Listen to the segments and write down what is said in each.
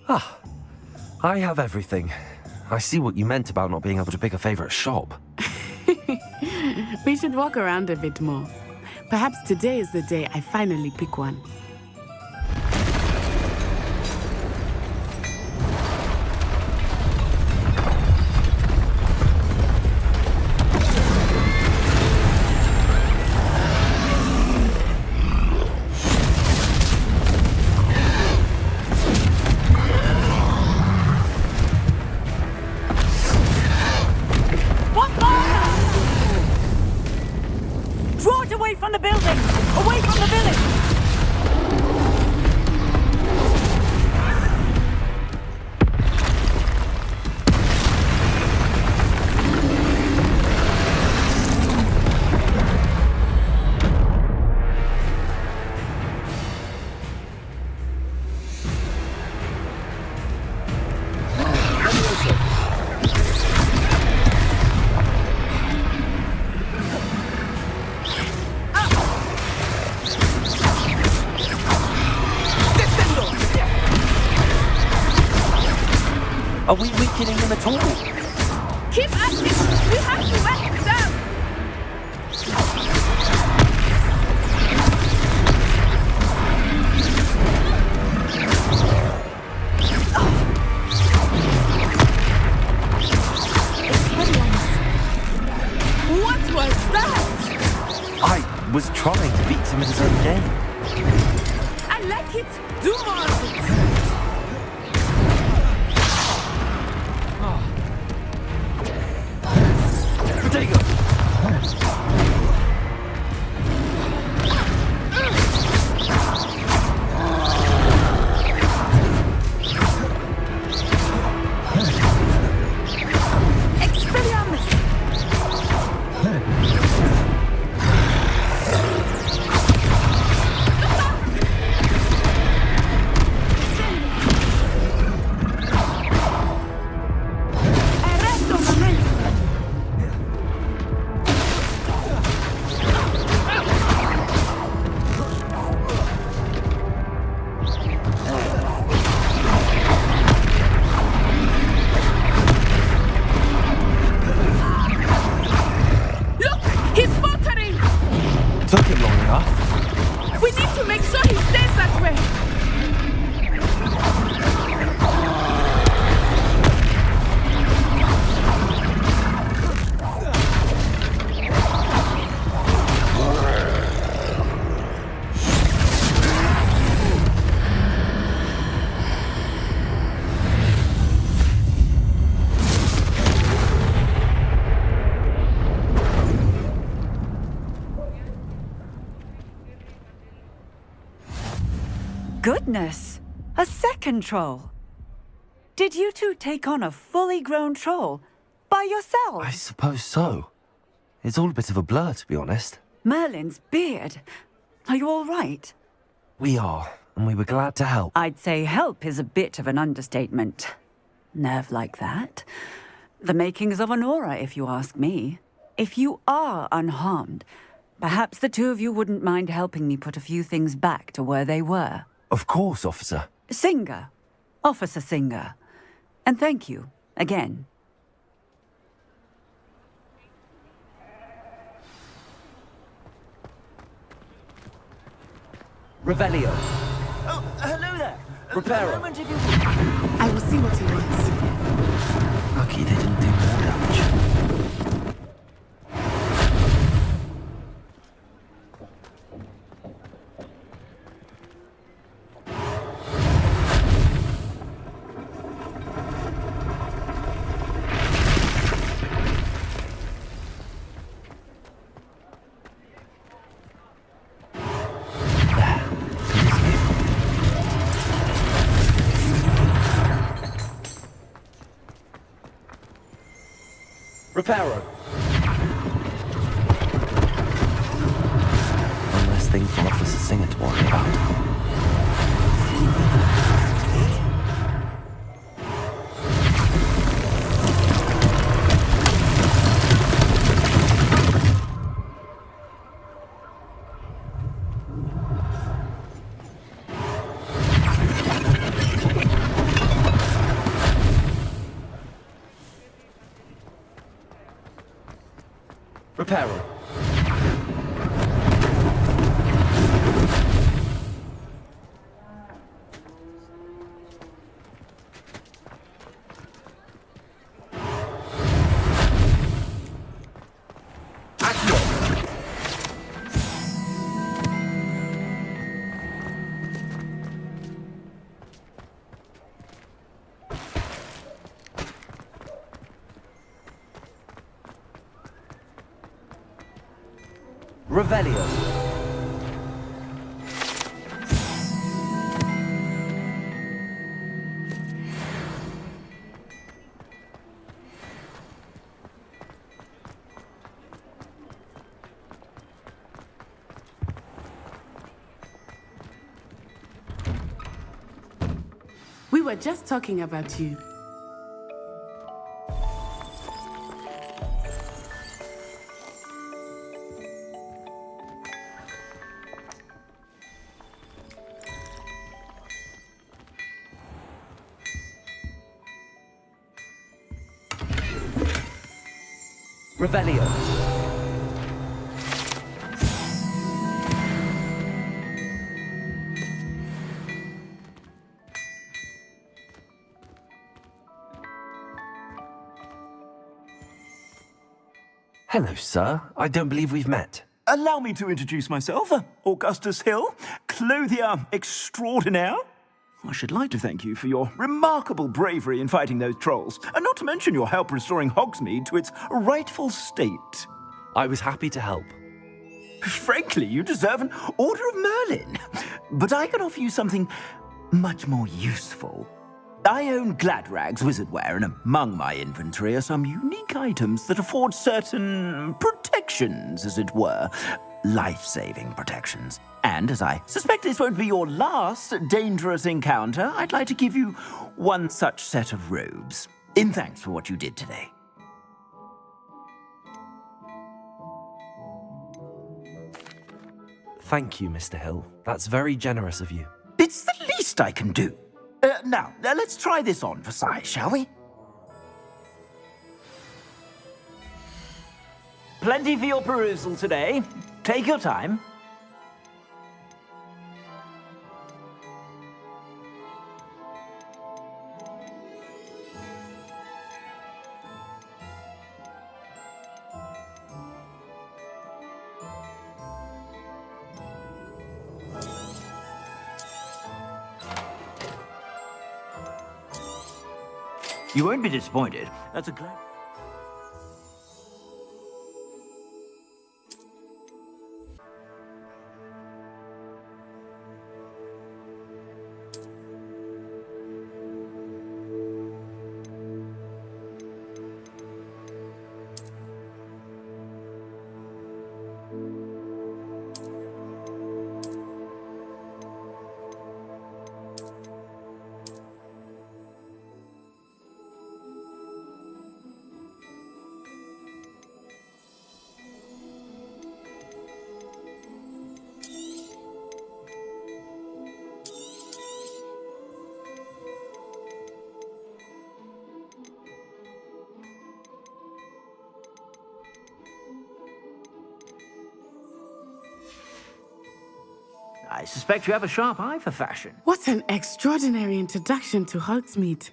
Ah, I have everything. I see what you meant about not being able to pick a favorite shop. We should walk around a bit more. Perhaps today is the day I finally pick one. From the building! Away from the village! Are we weakening him at all? Keep at it! We have to let him down! What was that? I was trying to beat him at his own game. I like it! Do more of it! Potato! Took him long enough. We need to make sure he stays that way. Goodness! A second troll! Did you two take on a fully grown troll by yourselves? I suppose so. It's all a bit of a blur, to be honest. Merlin's beard. Are you all right? We are, and we were glad to help. I'd say help is a bit of an understatement. Nerve like that. The makings of an aura, if you ask me. If you are unharmed, perhaps the two of you wouldn't mind helping me put a few things back to where they were. Of course, officer. Singer. Officer Singer. And thank you, again. Revelio. Oh, hello there. Reparo. A moment if you... I will see what he wants. Lucky they didn't do more damage. Reparo. One less thing for Officer Singer to worry about. Revelio. We were just talking about you. Revelio. Hello, sir. I don't believe we've met. Allow me to introduce myself, Augustus Hill, clothier extraordinaire. I should like to thank you for your remarkable bravery in fighting those trolls, and not to mention your help restoring Hogsmeade to its rightful state. I was happy to help. Frankly, you deserve an Order of Merlin. But I can offer you something much more useful. I own Gladrag's wizardware, and among my inventory are some unique items that afford certain protections, as it were. Life-saving protections. And as I suspect this won't be your last dangerous encounter, I'd like to give you one such set of robes, in thanks for what you did today. Thank you, Mr. Hill. That's very generous of you. It's the least I can do. Now, let's try this on for size, shall we? Plenty for your perusal today. Take your time. You won't be disappointed. That's a glad... I suspect you have a sharp eye for fashion. What an extraordinary introduction to Hogsmeade.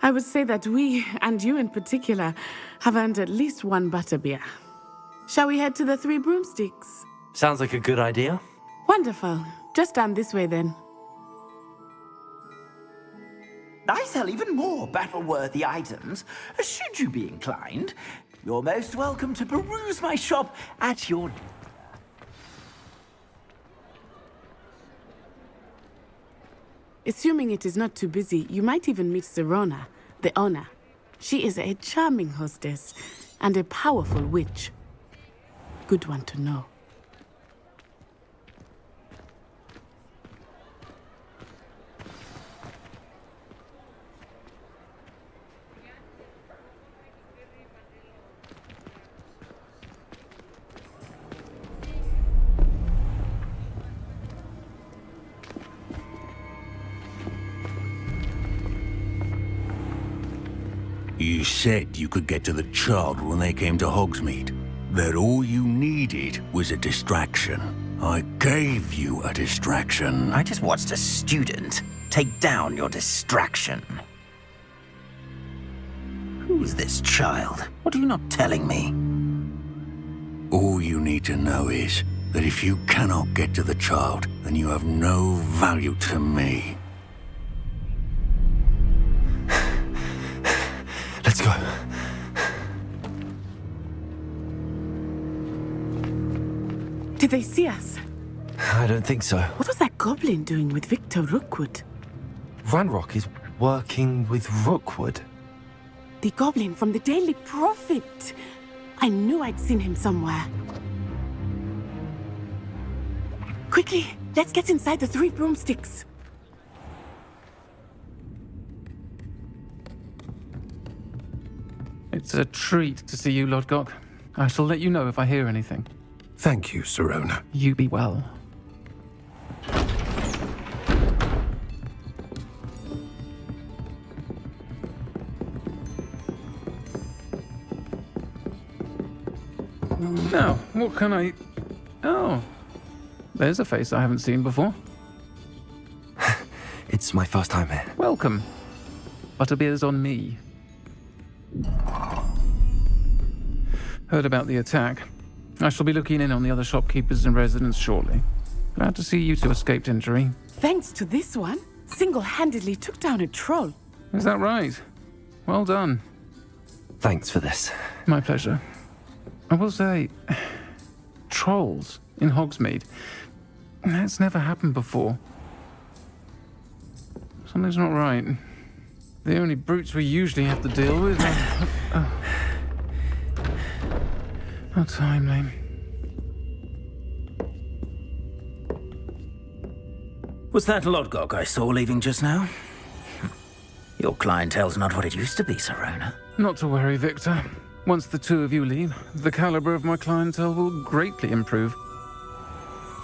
I would say that we, and you in particular, have earned at least one butterbeer. Shall we head to the Three Broomsticks? Sounds like a good idea. Wonderful. Just down this way then. I sell even more battle-worthy items. Should you be inclined, you're most welcome to peruse my shop at your... Assuming it is not too busy, you might even meet Serona, the owner. She is a charming hostess and a powerful witch. Good one to know. You said you could get to the child when they came to Hogsmeade. That all you needed was a distraction. I gave you a distraction. I just watched a student take down your distraction. Who's this child? What are you not telling me? All you need to know is that if you cannot get to the child, then you have no value to me. Let's go. Did they see us? I don't think so. What was that goblin doing with Victor Rookwood? Ranrock is working with Rookwood. The goblin from the Daily Prophet. I knew I'd seen him somewhere. Quickly, let's get inside the 3 broomsticks. It's a treat to see you, Lodgok. I shall let you know if I hear anything. Thank you, Sirona. You be well. Now, what can I... Oh, there's a face I haven't seen before. It's my first time here. Welcome. Butterbeer's on me. Heard about the attack. I shall be looking in on the other shopkeepers and residents shortly. Glad to see you two escaped injury. Thanks to this one, single-handedly took down a troll. Is that right? Well done. Thanks for this. My pleasure. I will say, trolls in Hogsmeade. That's never happened before. Something's not right. The only brutes we usually have to deal with are... How timely. Was that Lodgok I saw leaving just now? Your clientele's not what it used to be, Sirona. Not to worry, Victor. Once the 2 of you leave, the caliber of my clientele will greatly improve.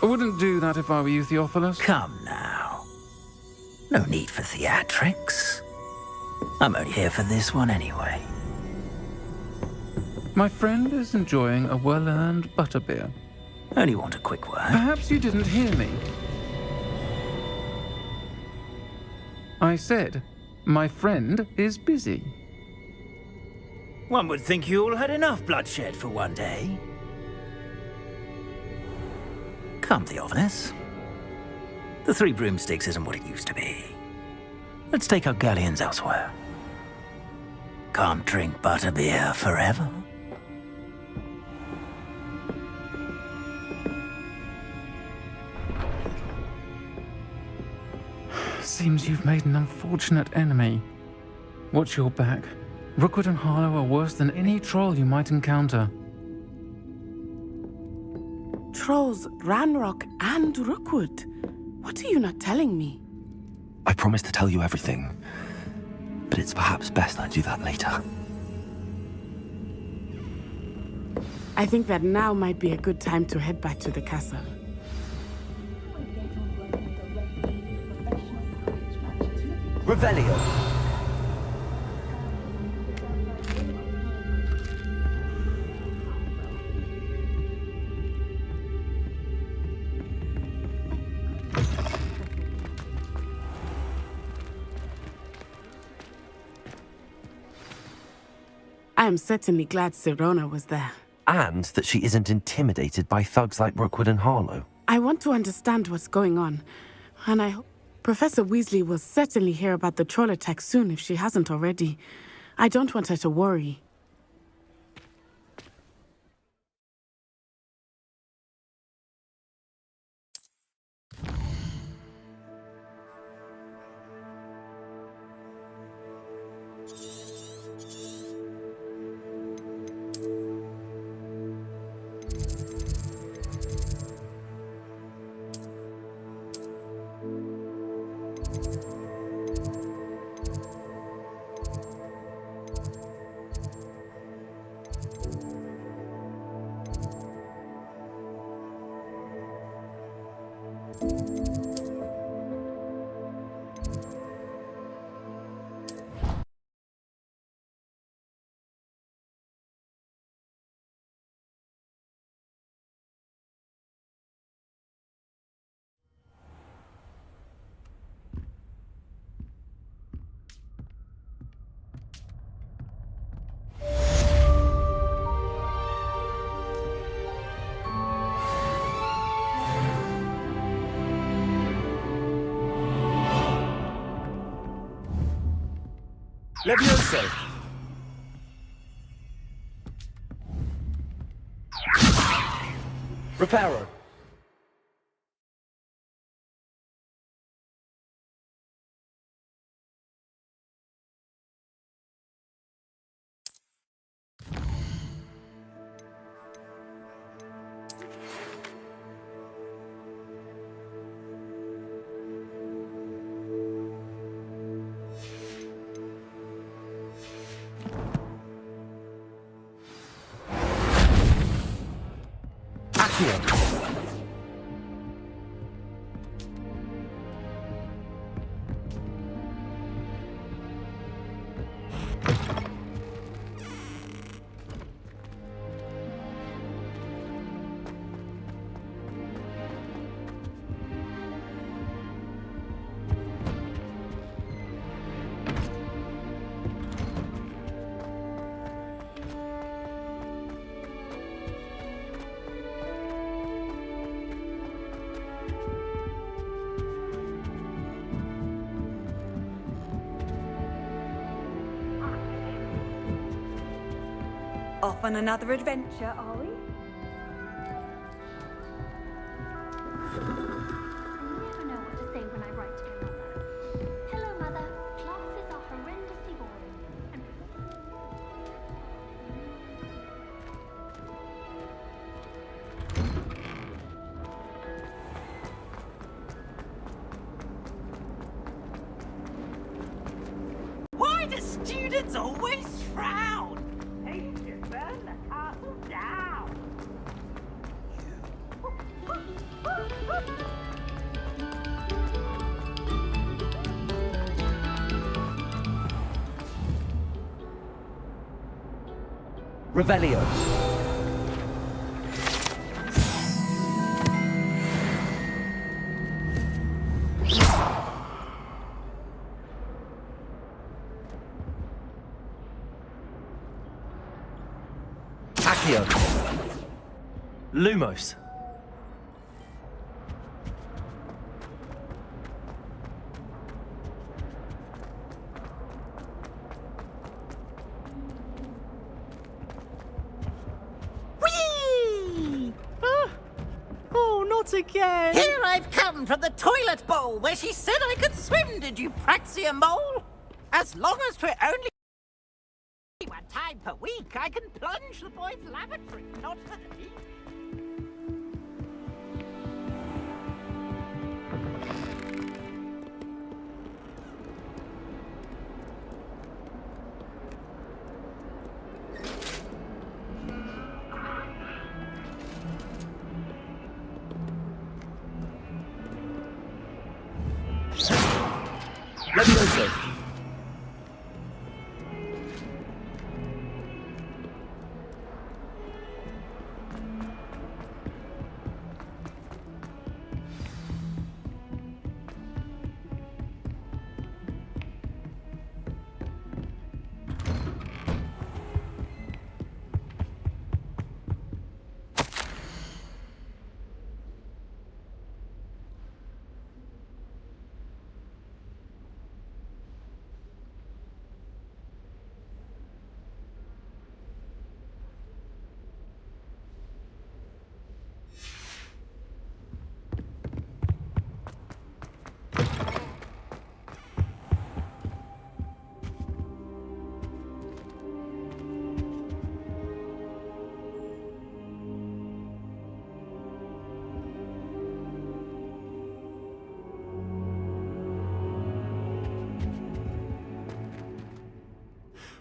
I wouldn't do that if I were you, Theophilus. Come now. No need for theatrics. I'm only here for this one anyway. My friend is enjoying a well-earned butterbeer. Only want a quick word. Perhaps you didn't hear me. I said, my friend is busy. One would think you all had enough bloodshed for one day. Come, Theophilus. The 3 broomsticks isn't what it used to be. Let's take our galleons elsewhere. Can't drink butterbeer forever. Seems you've made an unfortunate enemy. Watch your back. Rookwood and Harlow are worse than any troll you might encounter. Trolls, Ranrock, and Rookwood. What are you not telling me? I promise to tell you everything, but it's perhaps best I do that later. I think that now might be a good time to head back to the castle. Revelio. I am certainly glad Sirona was there. And that she isn't intimidated by thugs like Rookwood and Harlow. I want to understand what's going on, and I hope Professor Weasley will certainly hear about the troll attack soon if she hasn't already. I don't want her to worry. Levioso. Reparo. Accio. Off on another adventure, are we? I never know what to say when I write to my mother. Hello, Mother. Classes are horrendously boring. And why do students always frown? They should burn the castle down. Revelio. Accio. Lumos. Whee! Oh, not again. Here I've come from the toilet bowl where she said I could swim, did you praxia mole? As long as 'twere only one time per week, I can plunge the boys' lavatory, not for the meat. Levioso.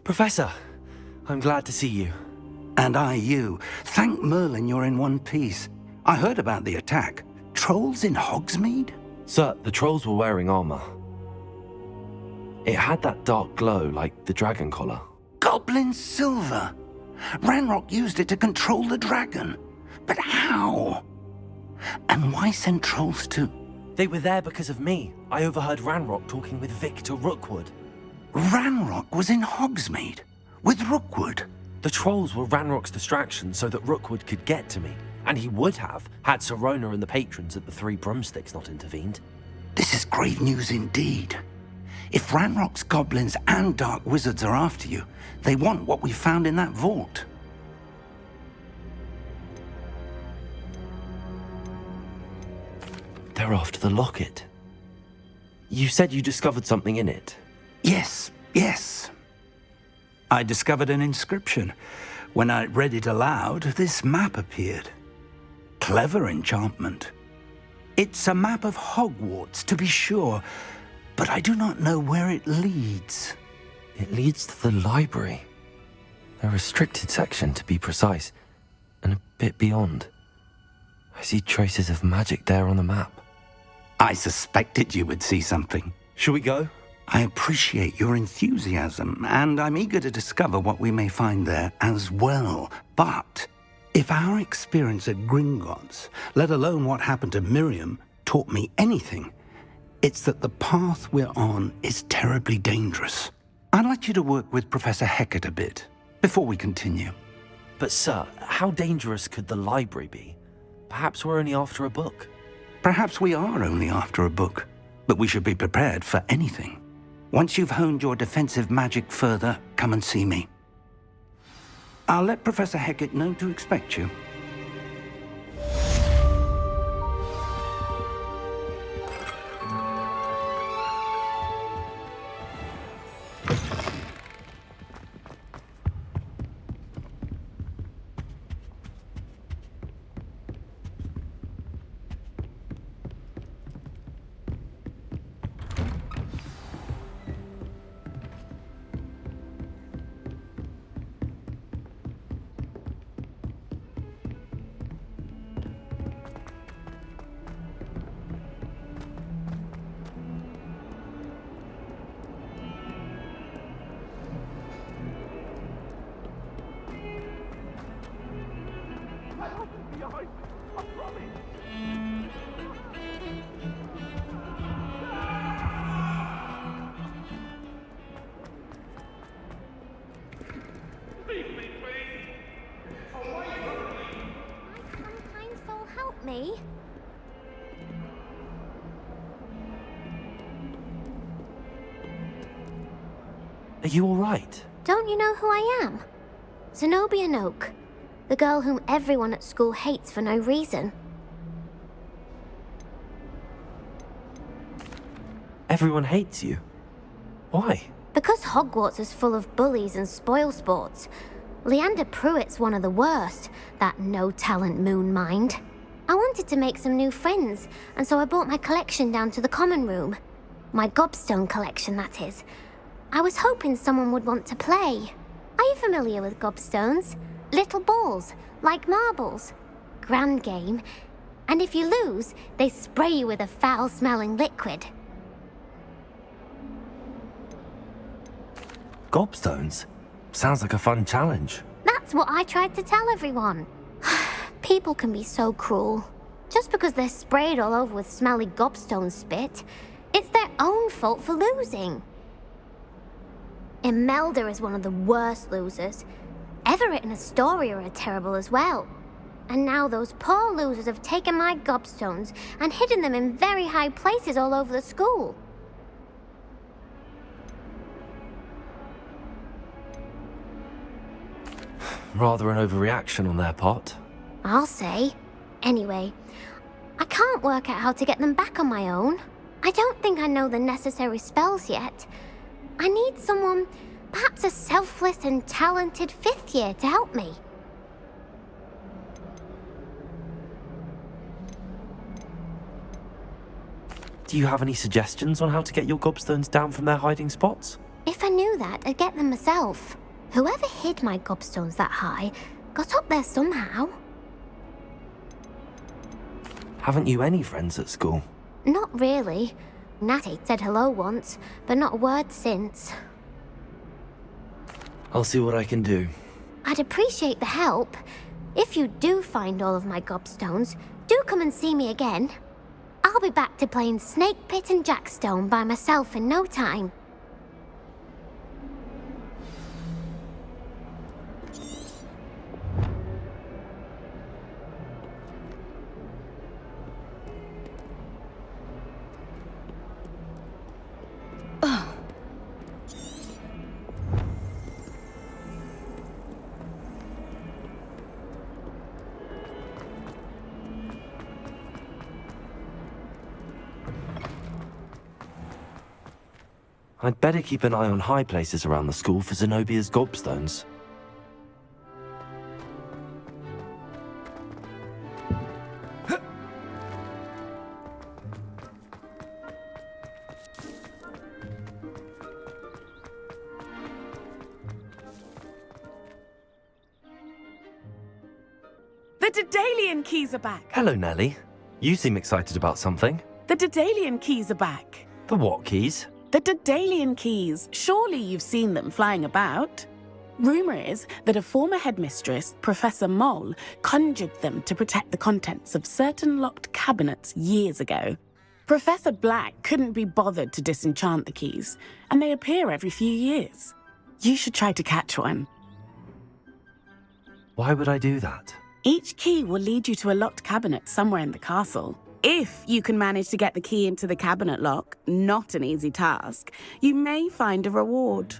Professor, I'm glad to see you. And I you. Thank Merlin you're in one piece. I heard about the attack. Trolls in Hogsmeade? Sir, the trolls were wearing armor. It had that dark glow like the dragon collar. Goblin silver! Ranrock used it to control the dragon. But how? And why send trolls too? They were there because of me. I overheard Ranrock talking with Victor Rookwood. Ranrock was in Hogsmeade? With Rookwood? The trolls were Ranrock's distraction so that Rookwood could get to me. And he would have, had Sirona and the patrons at the Three Broomsticks not intervened. This is grave news indeed. If Ranrock's goblins and dark wizards are after you, they want what we found in that vault. They're after the locket. You said you discovered something in it. Yes, yes. I discovered an inscription. When I read it aloud, this map appeared. Clever enchantment. It's a map of Hogwarts, to be sure, but I do not know where it leads. It leads to the library. A restricted section, to be precise, and a bit beyond. I see traces of magic there on the map. I suspected you would see something. Shall we go? I appreciate your enthusiasm, and I'm eager to discover what we may find there as well. But if our experience at Gringotts, let alone what happened to Miriam, taught me anything, it's that the path we're on is terribly dangerous. I'd like you to work with Professor Hecat a bit before we continue. But sir, how dangerous could the library be? Perhaps we're only after a book. Perhaps we are only after a book, but we should be prepared for anything. Once you've honed your defensive magic further, come and see me. I'll let Professor Hecat know to expect you. Kind soul, help me. Are you all right? Don't you know who I am? Zenobia Noak, the girl whom everyone at school hates for no reason. Everyone hates you. Why? Because Hogwarts is full of bullies and spoilsports. Leander Pruitt's one of the worst, that no-talent moon mind. I wanted to make some new friends, and so I brought my collection down to the common room. My gobstone collection, that is. I was hoping someone would want to play. Are you familiar with gobstones? Little balls, like marbles. Grand game. And if you lose, they spray you with a foul-smelling liquid. Gobstones? Sounds like a fun challenge. That's what I tried to tell everyone. People can be so cruel. Just because they're sprayed all over with smelly gobstone spit, it's their own fault for losing. Imelda is one of the worst losers. Everett and Astoria are terrible as well. And now those poor losers have taken my gobstones and hidden them in very high places all over the school. Rather an overreaction on their part. I'll say. Anyway, I can't work out how to get them back on my own. I don't think I know the necessary spells yet. I need someone, perhaps a selfless and talented fifth year to help me. Do you have any suggestions on how to get your gobstones down from their hiding spots? If I knew that, I'd get them myself. Whoever hid my gobstones that high got up there somehow. Haven't you any friends at school? Not really. Natty said hello once, but not a word since. I'll see what I can do. I'd appreciate the help. If you do find all of my gobstones, do come and see me again. I'll be back to playing Snake Pit and Jackstone by myself in no time. I'd better keep an eye on high places around the school for Zenobia's gobstones. The The Daedalian keys are back! Hello, Nellie. You seem excited about something. The Daedalian keys are back! The what keys? The Daedalian keys. Surely you've seen them flying about. Rumour is that a former headmistress, Professor Mole, conjured them to protect the contents of certain locked cabinets years ago. Professor Black couldn't be bothered to disenchant the keys, and they appear every few years. You should try to catch one. Why would I do that? Each key will lead you to a locked cabinet somewhere in the castle. If you can manage to get the key into the cabinet lock, not an easy task, you may find a reward.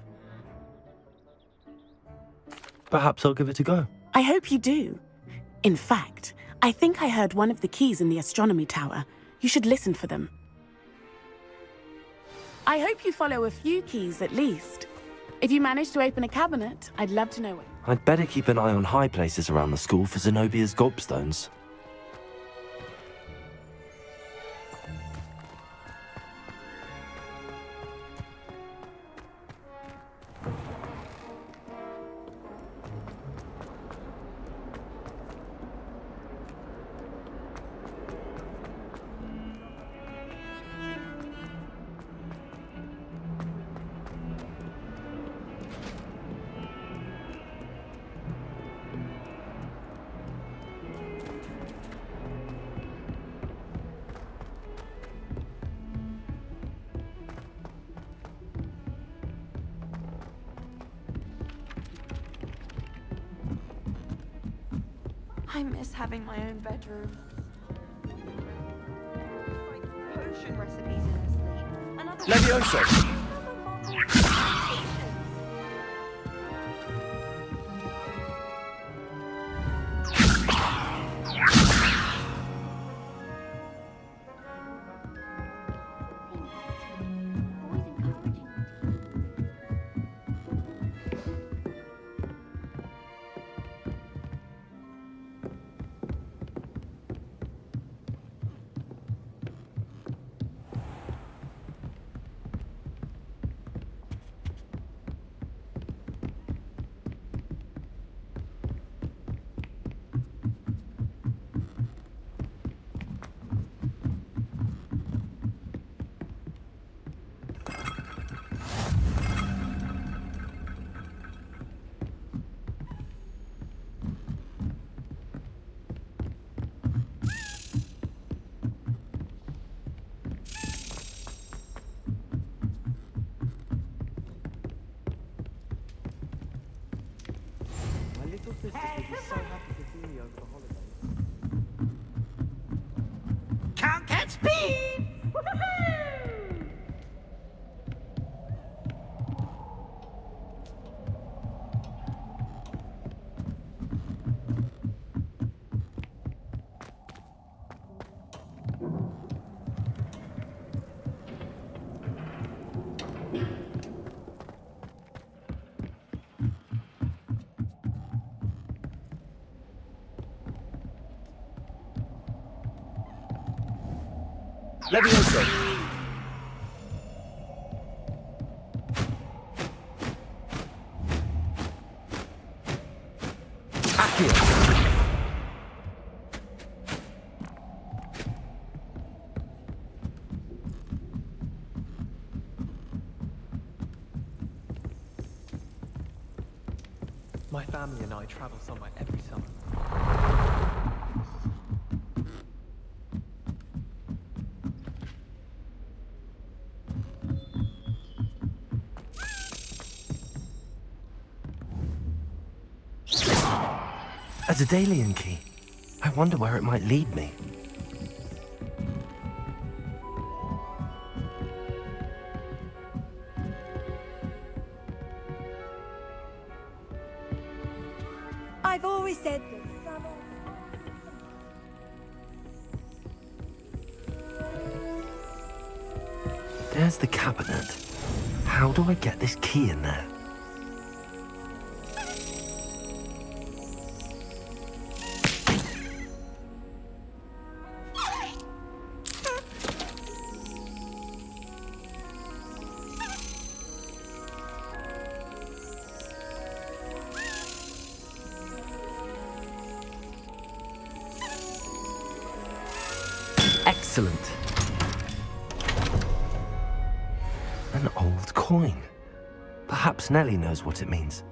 Perhaps I'll give it a go. I hope you do. In fact, I think I heard one of the keys in the astronomy tower. You should listen for them. I hope you follow a few keys at least. If you manage to open a cabinet, I'd love to know it. I'd better keep an eye on high places around the school for Zenobia's gobstones. I miss having my own bedroom. Like potion recipes in her sleep. Another Levioso! Can't catch speed! Levioso! Accio! My family and I travel somewhere every summer. A Daedalian key. I wonder where it might lead me. I've always said this. There's the cabinet. How do I get this key in there? Excellent. An old coin. Perhaps Nellie knows what it means.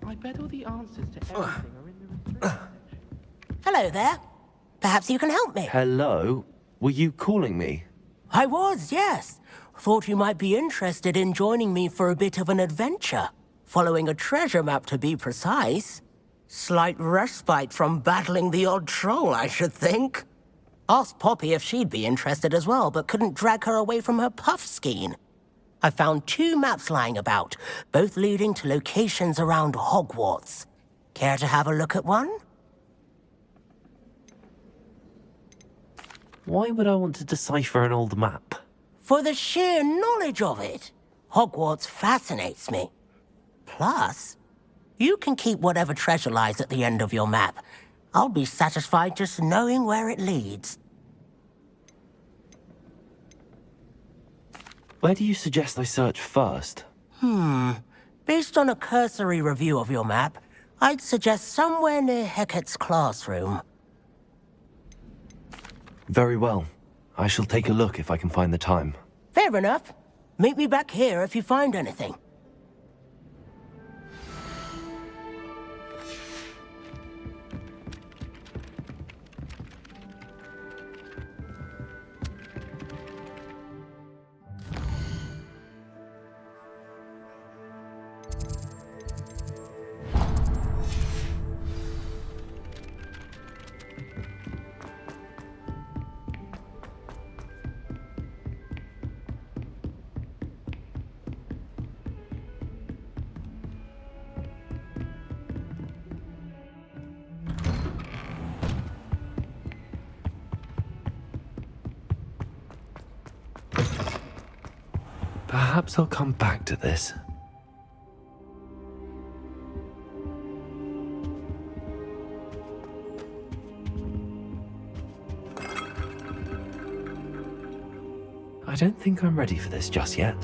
I bet all the answers to everything are in the restriction section. Hello there. Perhaps you can help me. Hello? Were you calling me? I was, yes. Thought you might be interested in joining me for a bit of an adventure. Following a treasure map, to be precise. Slight respite from battling the odd troll, I should think. Asked Poppy if she'd be interested as well, but couldn't drag her away from her puff skein. I found 2 maps lying about, both leading to locations around Hogwarts. Care to have a look at one? Why would I want to decipher an old map? For the sheer knowledge of it. Hogwarts fascinates me. Plus, you can keep whatever treasure lies at the end of your map. I'll be satisfied just knowing where it leads. Where do you suggest I search first? Based on a cursory review of your map, I'd suggest somewhere near Hecat's classroom. Very well. I shall take a look if I can find the time. Fair enough. Meet me back here if you find anything. Perhaps I'll come back to this. I don't think I'm ready for this just yet.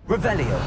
Revelio.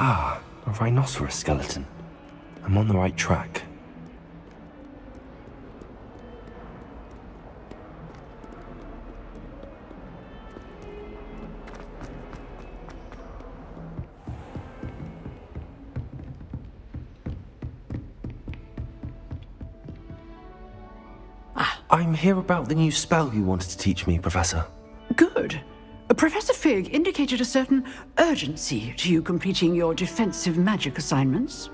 Ah, a rhinoceros skeleton. I'm on the right track. I'm here about the new spell you wanted to teach me, Professor. Good. Professor Fig indicated a certain urgency to you completing your defensive magic assignments.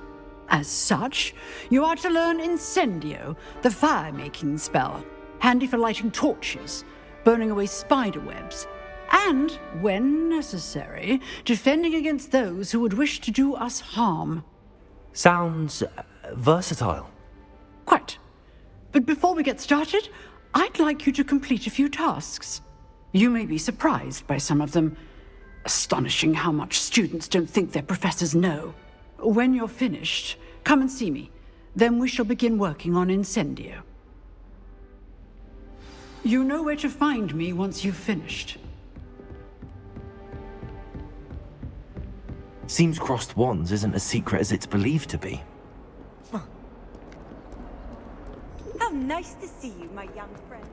As such, you are to learn Incendio, the fire-making spell, handy for lighting torches, burning away spider webs, and, when necessary, defending against those who would wish to do us harm. Sounds versatile. Quite. But before we get started, I'd like you to complete a few tasks. You may be surprised by some of them. Astonishing how much students don't think their professors know. When you're finished, come and see me. Then we shall begin working on Incendio. You know where to find me once you've finished. Seems crossed wands isn't as secret as it's believed to be. How nice to see you, my young friend.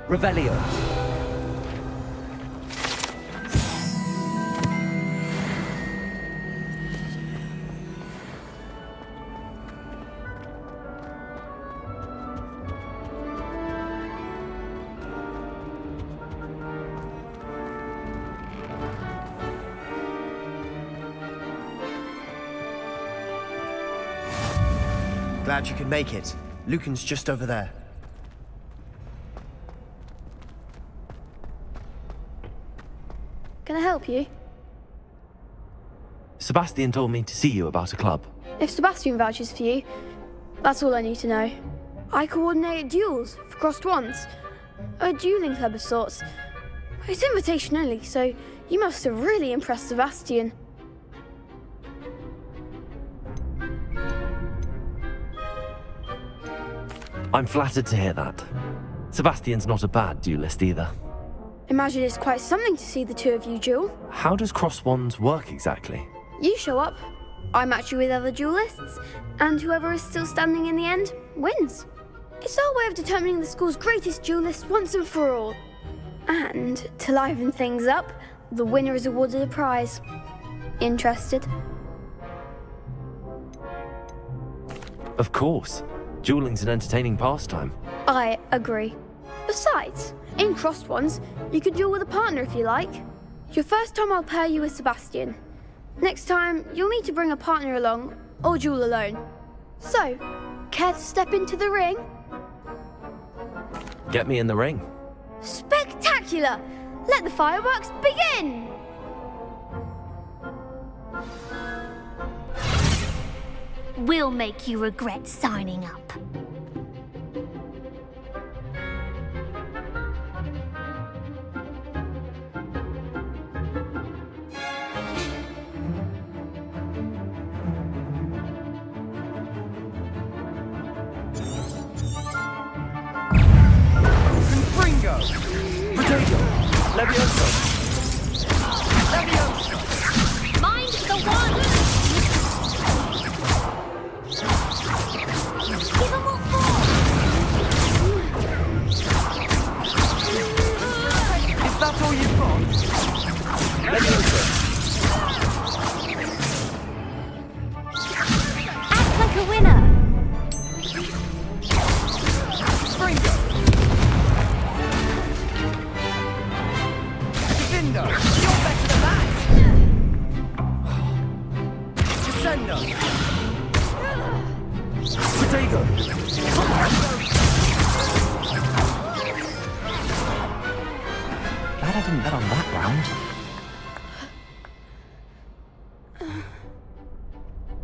Revelio. Glad you could make it. Lucan's just over there. Can I help you? Sebastian told me to see you about a club. If Sebastian vouches for you, that's all I need to know. I coordinate duels for crossed wands. A dueling club of sorts. It's invitation only, so you must have really impressed Sebastian. I'm flattered to hear that. Sebastian's not a bad duelist either. Imagine it's quite something to see the two of you duel. How does cross wands work exactly? You show up, I match you with other duelists, and whoever is still standing in the end wins. It's our way of determining the school's greatest duelist once and for all. And to liven things up, the winner is awarded a prize. Interested? Of course. Dueling's an entertaining pastime. I agree. Besides, in crossed ones, you could duel with a partner if you like. Your first time I'll pair you with Sebastian. Next time, you'll need to bring a partner along, or duel alone. So, care to step into the ring? Get me in the ring. Spectacular! Let the fireworks begin! We'll make you regret signing up. Levioso! Levioso! Mind the one! Give him what for! Is that all you've got? Levioso! Act like a winner! Springo! You're better than that! Descendo! Potato! Glad I didn't bet on that round.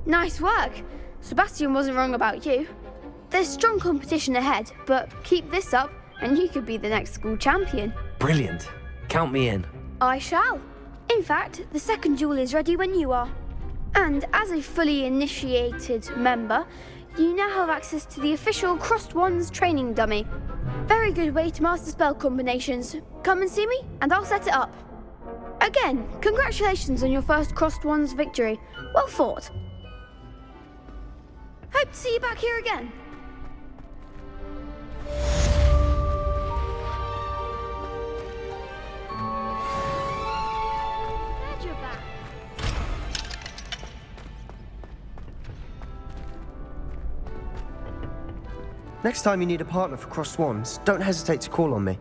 Nice work. Sebastian wasn't wrong about you. There's strong competition ahead, but keep this up and you could be the next school champion. Brilliant. Count me in. I shall. In fact, the second duel is ready when you are. And as a fully initiated member, you now have access to the official Crossed Wands training dummy. Very good way to master spell combinations. Come and see me, and I'll set it up. Again, congratulations on your first Crossed Wands victory. Well fought. Hope to see you back here again. Glad you're back. Next time you need a partner for Crossed Wands, don't hesitate to call on me.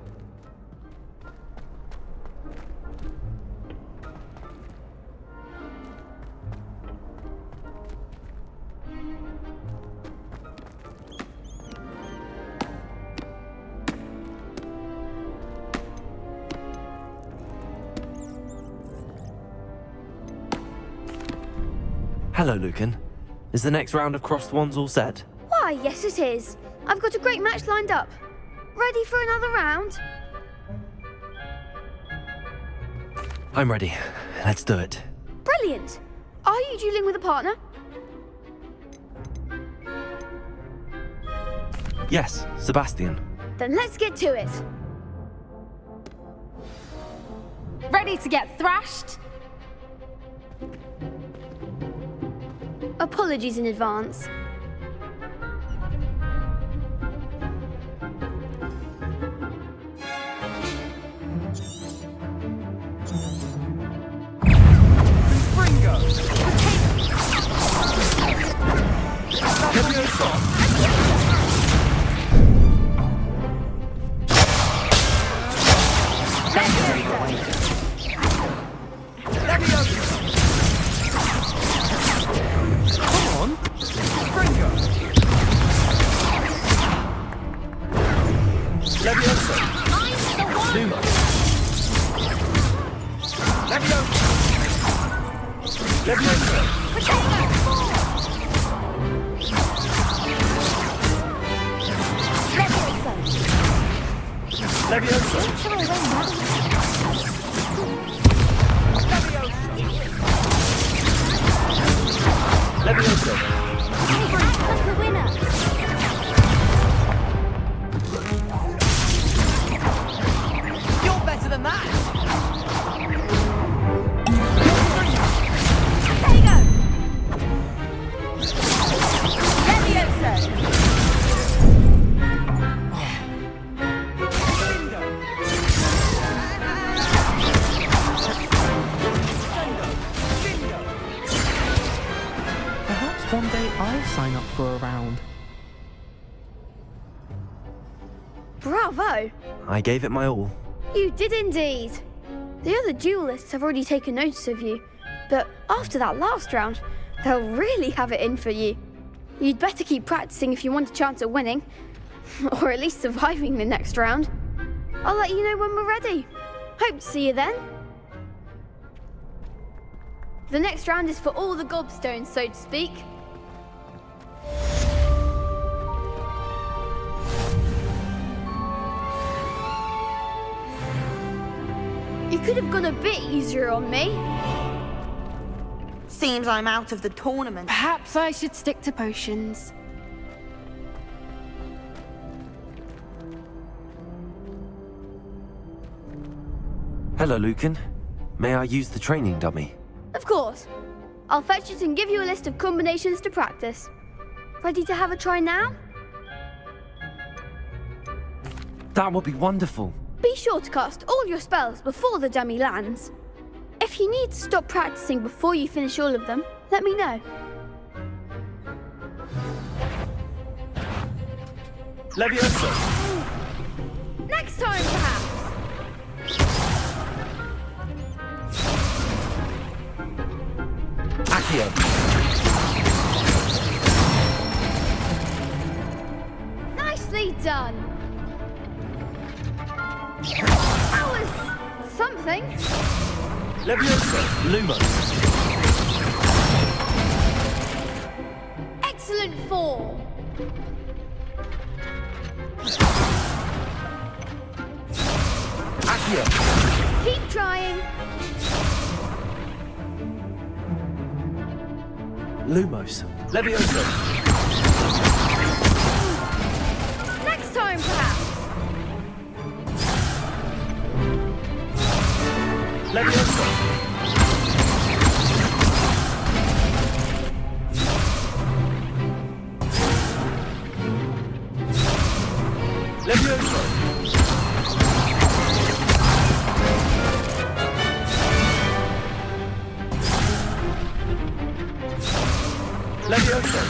Hello, Lucan. Is the next round of Crossed Wands all set? Why, yes it is. I've got a great match lined up. Ready for another round? I'm ready. Let's do it. Brilliant. Are you dueling with a partner? Yes, Sebastian. Then let's get to it. Ready to get thrashed? Apologies in advance. One day I'll sign up for a round. Bravo! I gave it my all. You did indeed. The other duelists have already taken notice of you, but after that last round, they'll really have it in for you. You'd better keep practicing if you want a chance at winning, or at least surviving the next round. I'll let you know when we're ready. Hope to see you then. The next round is for all the gobstones, so to speak. You could have gone a bit easier on me. Seems I'm out of the tournament. Perhaps I should stick to potions. Hello, Lucan. May I use the training dummy? Of course. I'll fetch it and give you a list of combinations to practice. Ready to have a try now? That would be wonderful. Be sure to cast all your spells before the dummy lands. If you need to stop practicing before you finish all of them, let me know. Leviosa! Next time, perhaps! Accio! Nicely done! That was something. Leviosa! Lumos! Excellent form. Accio! Keep trying. Lumos. Levioso. Next time, perhaps. Levioso. Levioso. Levioso.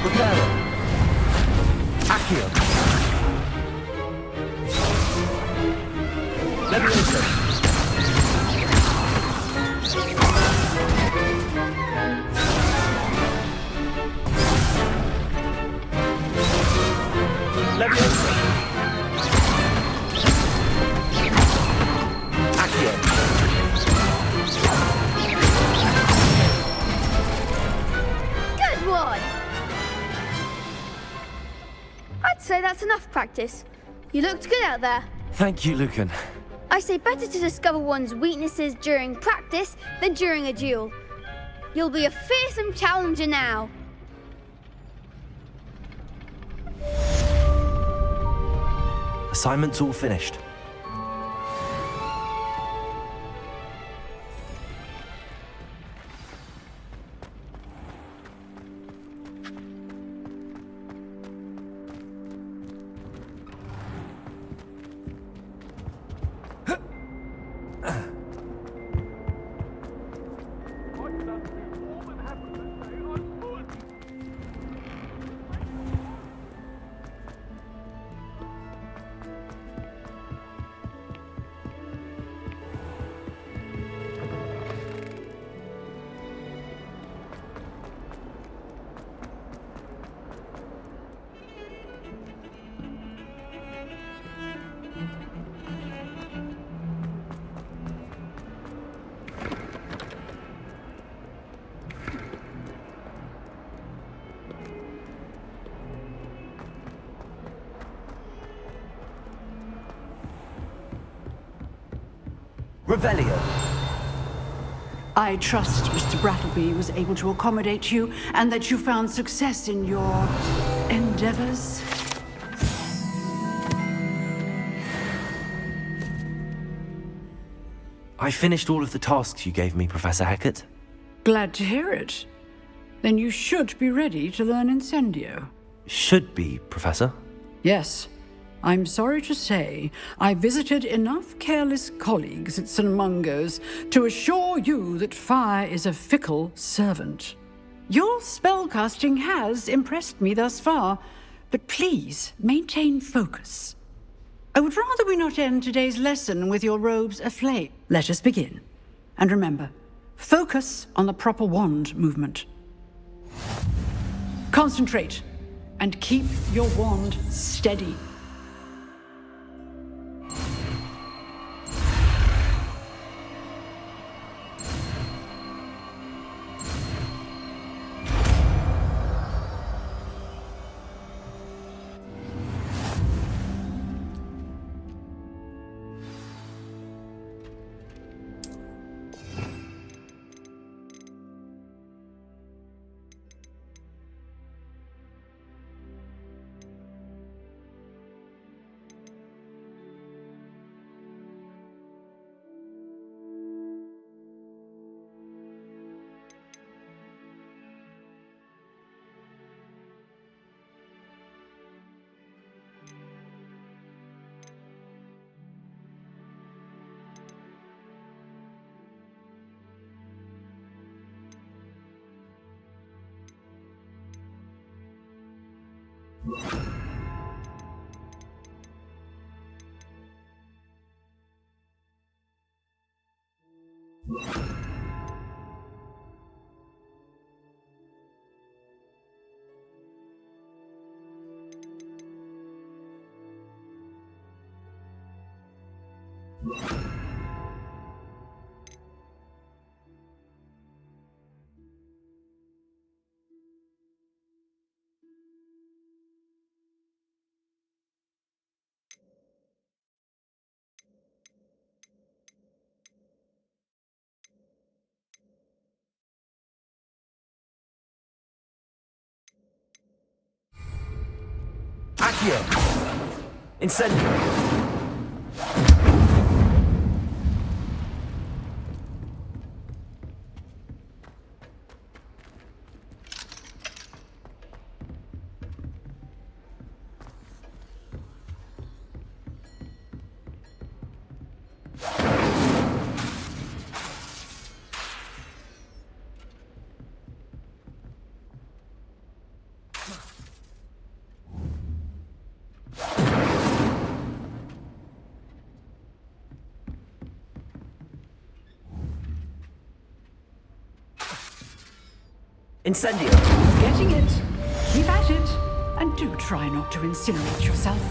Reparo. Accio. Levioso. Levioso. Accio. Good one! I'd say that's enough practice. You looked good out there. Thank you, Lucan. I say better to discover one's weaknesses during practice than during a duel. You'll be a fearsome challenger now. Assignment's all finished. Revelio. I trust Mr. Brattleby was able to accommodate you and that you found success in your endeavors. I finished all of the tasks you gave me, Professor Hecat. Glad to hear it. Then you should be ready to learn Incendio. Should be, Professor. Yes. I'm sorry to say, I visited enough careless colleagues at St. Mungo's to assure you that fire is a fickle servant. Your spellcasting has impressed me thus far, but please maintain focus. I would rather we not end today's lesson with your robes aflame. Let us begin. And remember, focus on the proper wand movement. Concentrate, and keep your wand steady. Accio! Incendio! Incendio! Getting it. Keep at it. And do try not to incinerate yourself.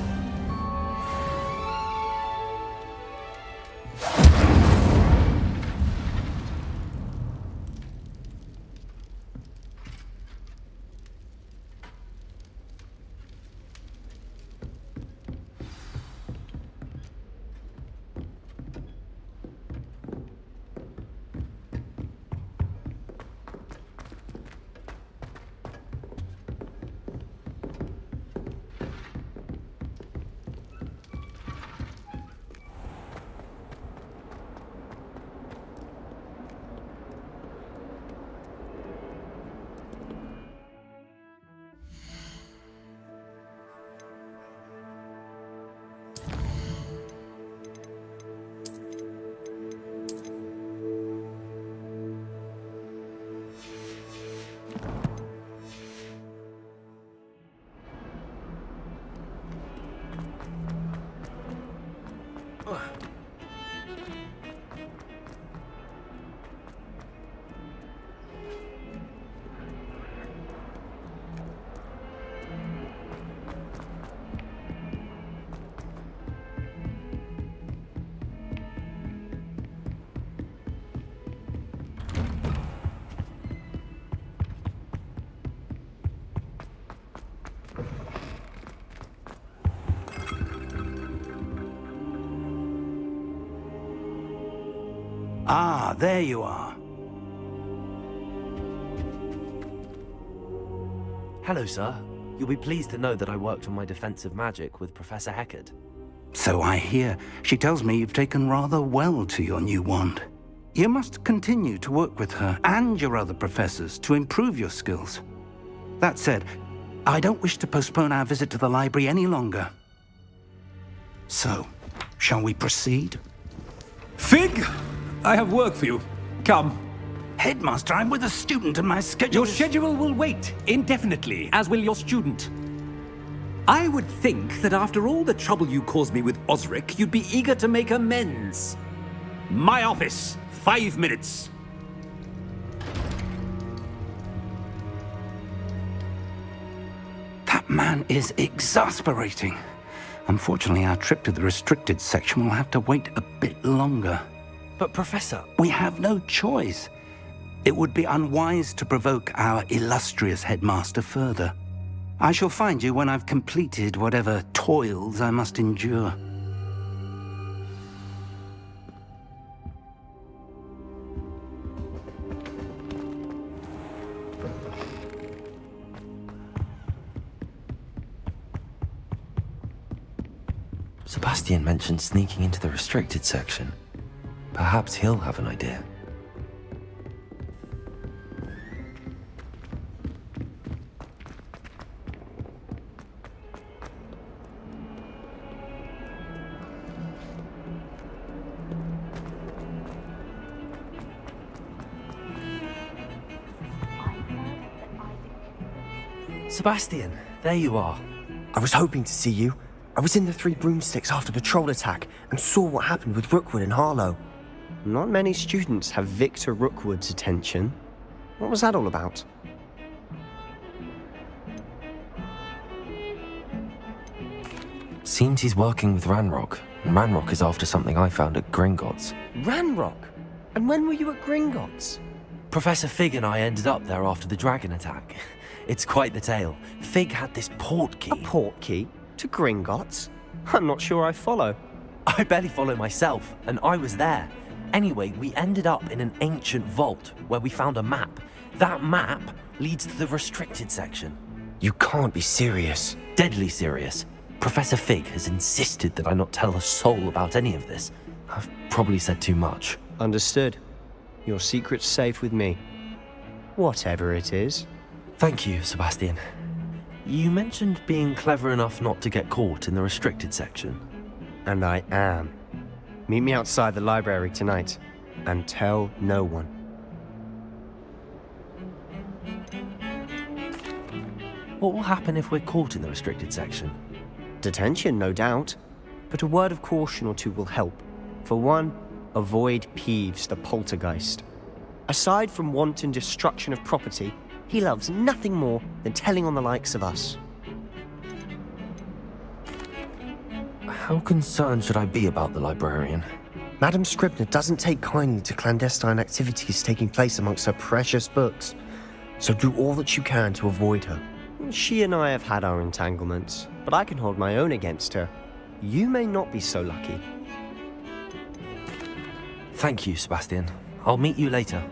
Ah, there you are. Hello, sir. You'll be pleased to know that I worked on my defensive magic with Professor Heckard. So I hear. She tells me you've taken rather well to your new wand. You must continue to work with her and your other professors to improve your skills. That said, I don't wish to postpone our visit to the library any longer. So, shall we proceed? Fig! I have work for you. Come. Headmaster, I'm with a student and my schedule Your schedule will wait indefinitely, as will your student. I would think that after all the trouble you caused me with Osric, you'd be eager to make amends. My office, 5 minutes. That man is exasperating. Unfortunately, our trip to the restricted section will have to wait a bit longer. But, Professor... We have no choice. It would be unwise to provoke our illustrious headmaster further. I shall find you when I've completed whatever toils I must endure. Sebastian mentioned sneaking into the restricted section. Perhaps he'll have an idea. Sebastian, there you are. I was hoping to see you. I was in the Three Broomsticks after patrol attack and saw what happened with Rookwood and Harlow. Not many students have Victor Rookwood's attention. What was that all about? Seems he's working with Ranrock, and Ranrock is after something I found at Gringotts. Ranrock? And when were you at Gringotts? Professor Fig and I ended up there after the dragon attack. It's quite the tale. Fig had this port key. A port key? To Gringotts? I'm not sure I follow. I barely follow myself, and I was there. Anyway, we ended up in an ancient vault where we found a map. That map leads to the restricted section. You can't be serious. Deadly serious. Professor Fig has insisted that I not tell a soul about any of this. I've probably said too much. Understood. Your secret's safe with me. Whatever it is. Thank you, Sebastian. You mentioned being clever enough not to get caught in the restricted section. And I am. Meet me outside the library tonight, and tell no one. What will happen if we're caught in the restricted section? Detention, no doubt. But a word of caution or two will help. For one, avoid Peeves the poltergeist. Aside from wanton destruction of property, he loves nothing more than telling on the likes of us. How concerned should I be about the librarian? Madam Scribner doesn't take kindly to clandestine activities taking place amongst her precious books, so do all that you can to avoid her. She and I have had our entanglements, but I can hold my own against her. You may not be so lucky. Thank you, Sebastian. I'll meet you later.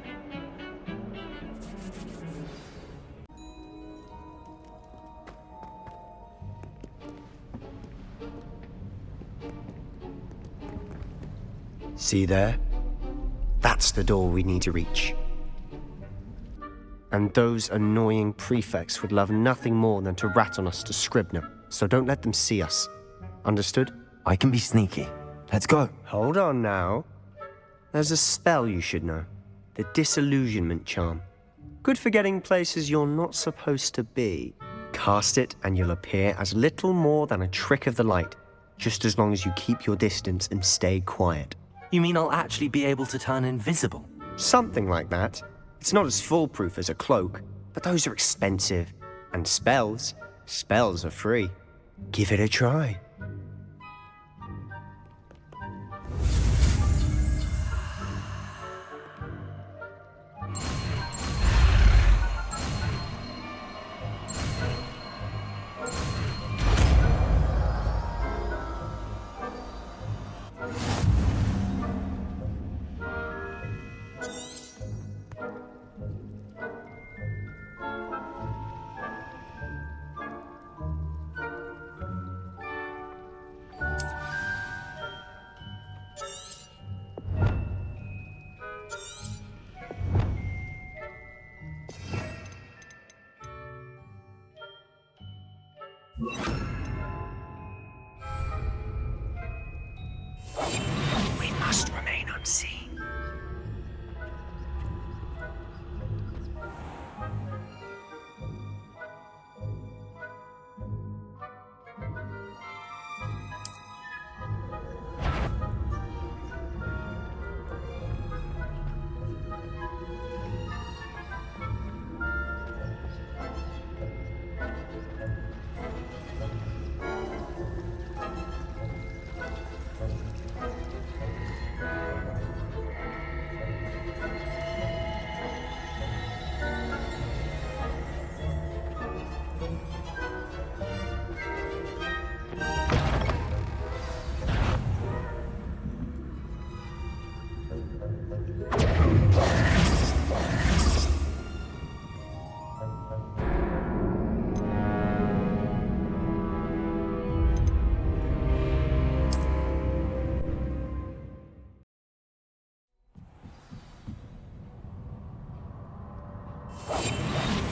See there? That's the door we need to reach. And those annoying prefects would love nothing more than to rat on us to Scribner, so don't let them see us. Understood? I can be sneaky. Let's go. Hold on now. There's a spell you should know. The Disillusionment Charm. Good for getting places you're not supposed to be. Cast it and you'll appear as little more than a trick of the light, just as long as you keep your distance and stay quiet. You mean I'll actually be able to turn invisible? Something like that. It's not as foolproof as a cloak, but those are expensive. And spells are free. Give it a try. We must remain unseen.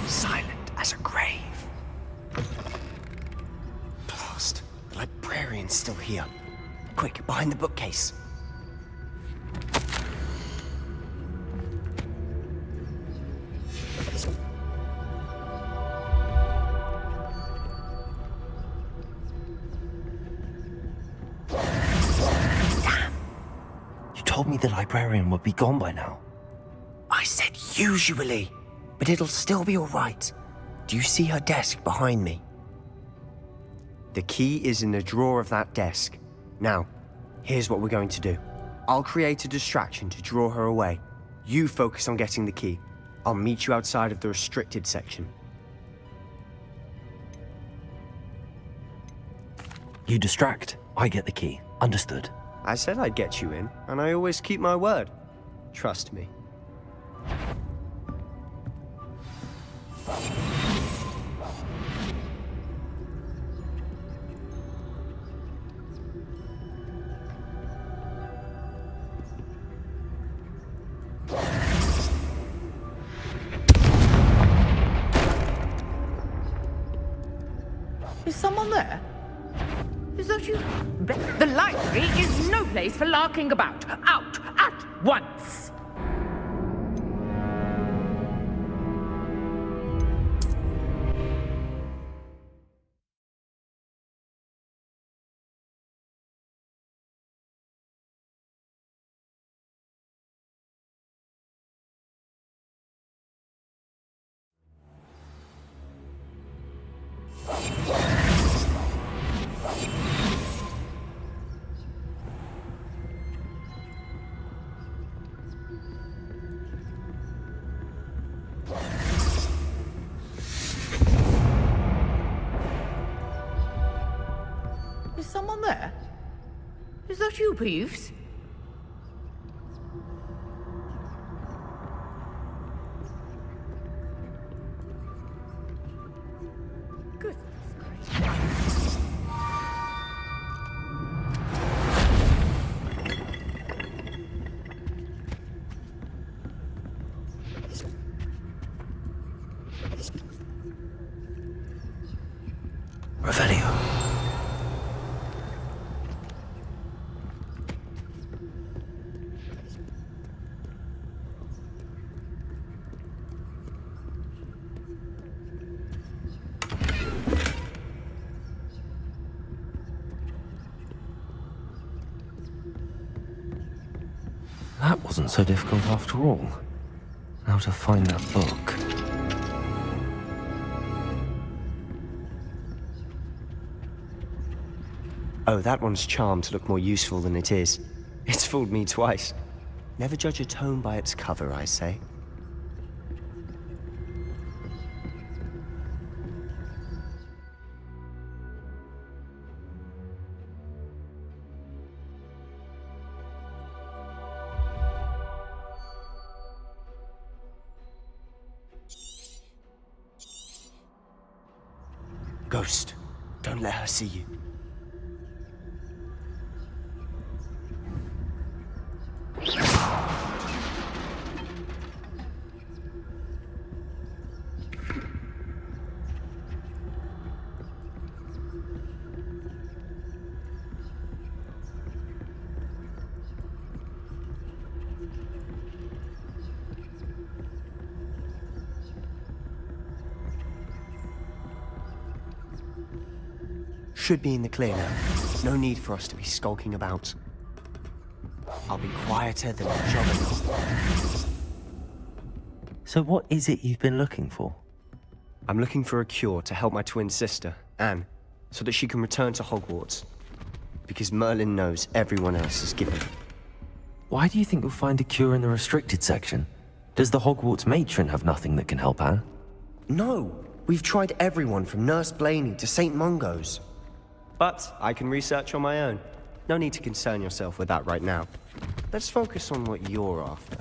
Silent as a grave. Blast. The librarian's still here. Quick, behind the bookcase. Damn. You told me the librarian would be gone by now. I said usually, but it'll still be all right. Do you see her desk behind me? The key is in the drawer of that desk. Now, here's what we're going to do. I'll create a distraction to draw her away. You focus on getting the key. I'll meet you outside of the restricted section. You distract, I get the key. Understood. I said I'd get you in, and I always keep my word. Trust me. Is someone there? Is that you? The library is no place for larking about. Out at once! Is someone there? Is that you, Peeves? Good. Revelio. That wasn't so difficult after all. How to find that book. Oh, that one's charmed to look more useful than it is. It's fooled me twice. Never judge a tome by its cover, I say. Ghost, don't let her see you. Should be in the clear now. No need for us to be skulking about. I'll be quieter than a juggernaut. So what is it you've been looking for? I'm looking for a cure to help my twin sister, Anne, so that she can return to Hogwarts. Because Merlin knows everyone else is given. Why do you think you'll find a cure in the restricted section? Does the Hogwarts matron have nothing that can help Anne? No! We've tried everyone from Nurse Blaney to St. Mungo's. But I can research on my own. No need to concern yourself with that right now. Let's focus on what you're after.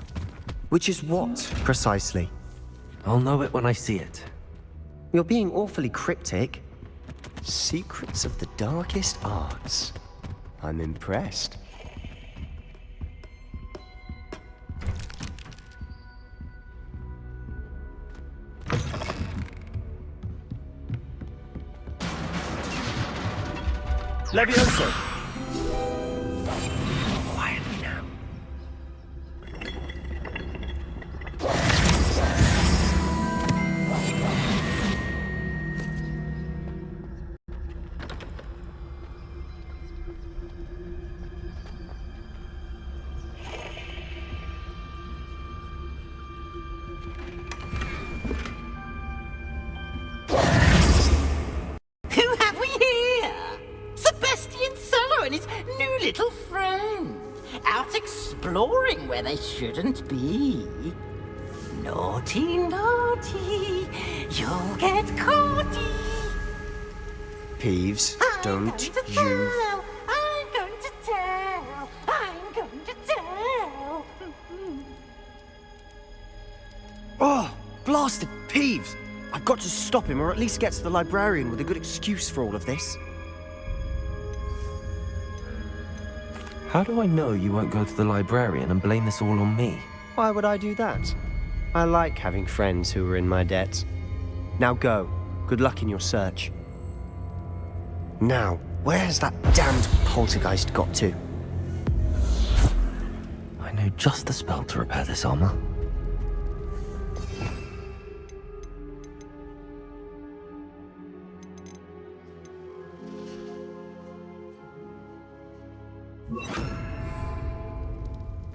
Which is what, precisely? I'll know it when I see it. You're being awfully cryptic. Secrets of the darkest arts. I'm impressed. Levioso! Quietly now. Who have we here? Sebastian Solo and his new little friend. Out exploring where they shouldn't be. Naughty, naughty, you'll get caughty. Peeves, don't you... Tell, I'm going to tell, I'm going to tell. Oh, blasted Peeves! I've got to stop him, or at least get to the librarian with a good excuse for all of this. How do I know you won't go to the librarian and blame this all on me? Why would I do that? I like having friends who are in my debt. Now go. Good luck in your search. Now, where has that damned poltergeist got to? I know just the spell to repair this armor.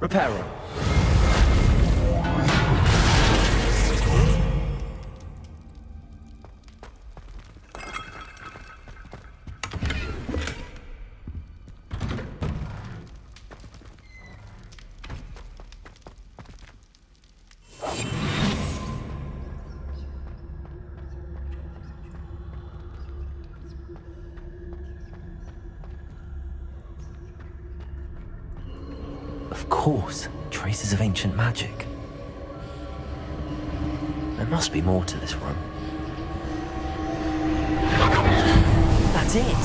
Repairer. Of course, traces of ancient magic. There must be more to this room. That's it!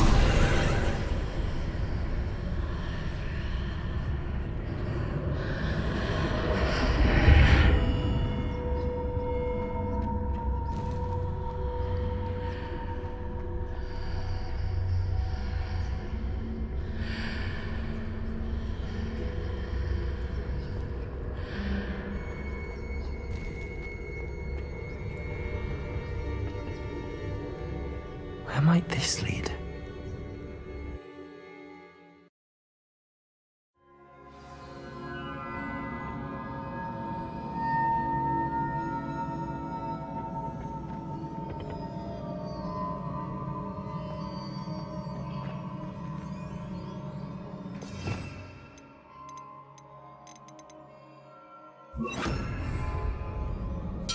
Where might this lead?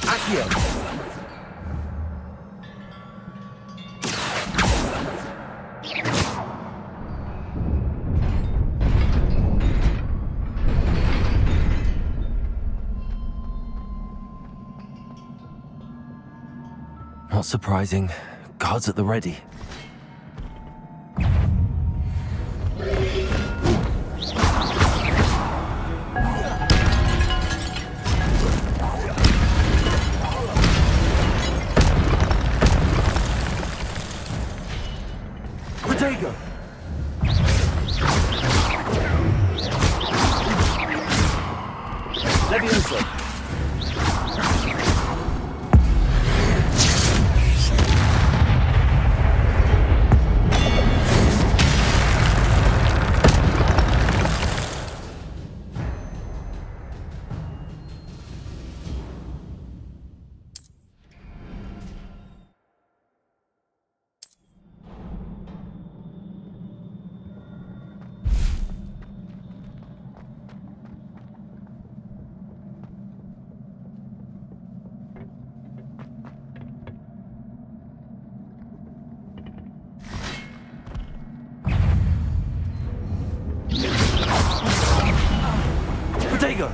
Accio! Not surprising. Guards at the ready. Protego! Levioso! Protego!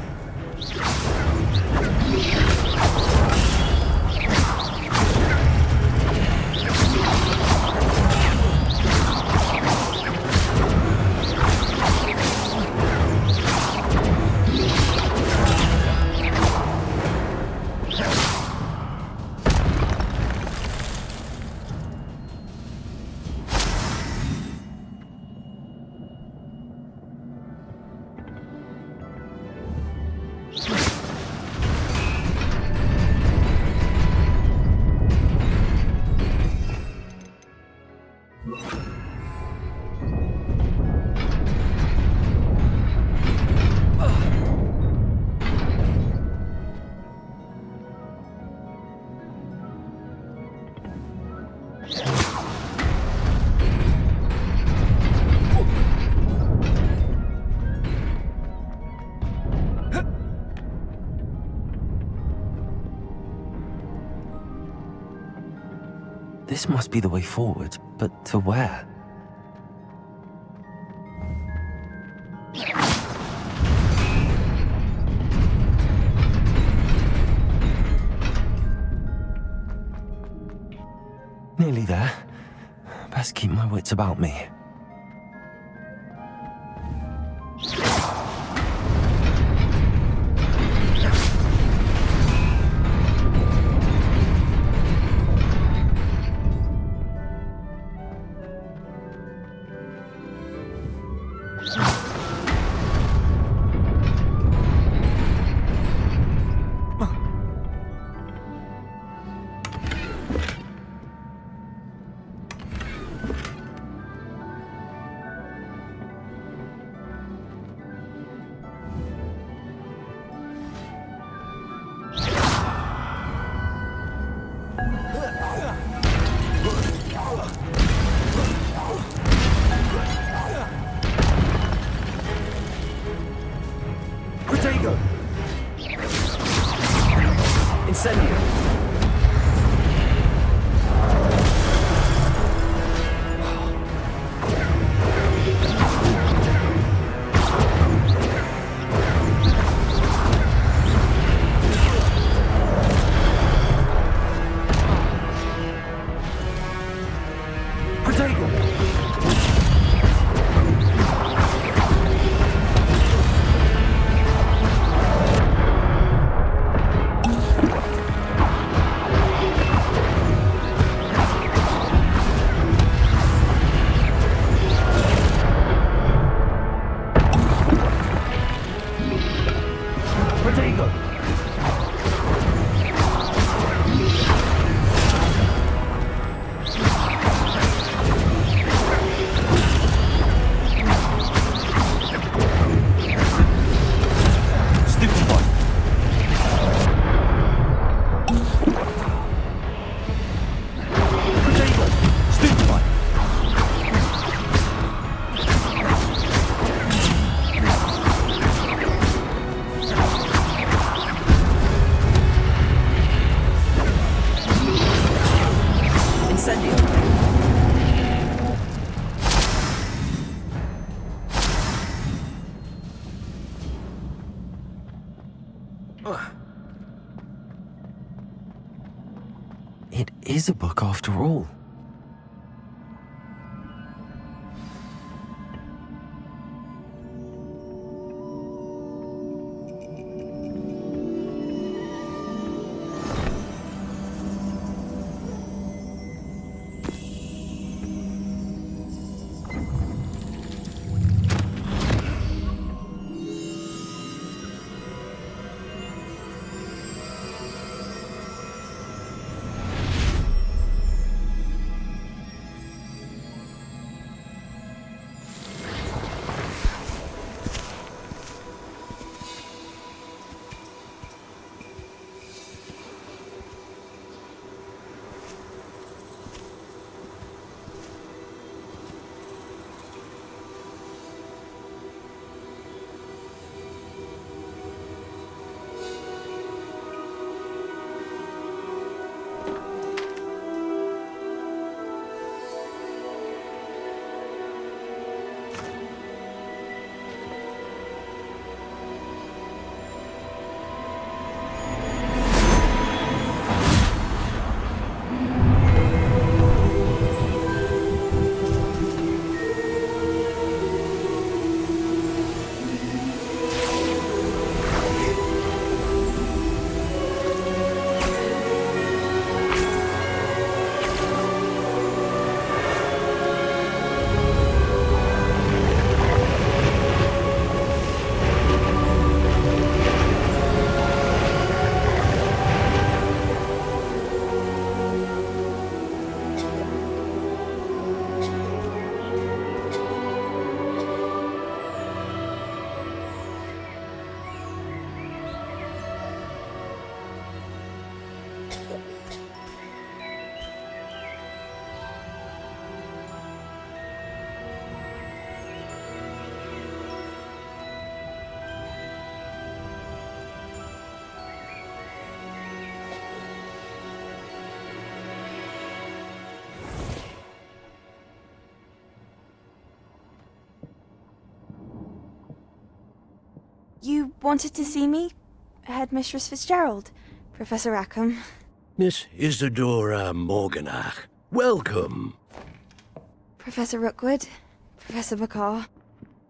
This must be the way forward, but to where? Nearly there. Best keep my wits about me. It is a book after all. You wanted to see me? Headmistress Fitzgerald, Professor Rackham. Miss Isadora Morganach, welcome. Professor Rookwood, Professor Bakar.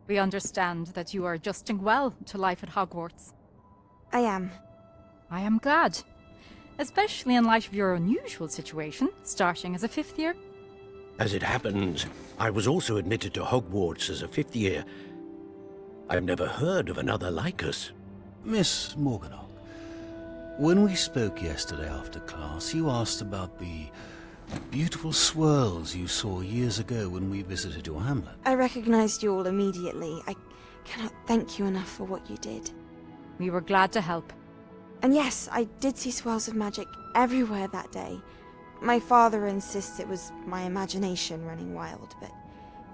We understand that you are adjusting well to life at Hogwarts. I am. I am glad. Especially in light of your unusual situation, starting as a 5th year. As it happens, I was also admitted to Hogwarts as a 5th year. I've never heard of another like us. Miss Morganach, when we spoke yesterday after class, you asked about the beautiful swirls you saw years ago when we visited your hamlet. I recognized you all immediately. I cannot thank you enough for what you did. We were glad to help. And yes, I did see swirls of magic everywhere that day. My father insists it was my imagination running wild, but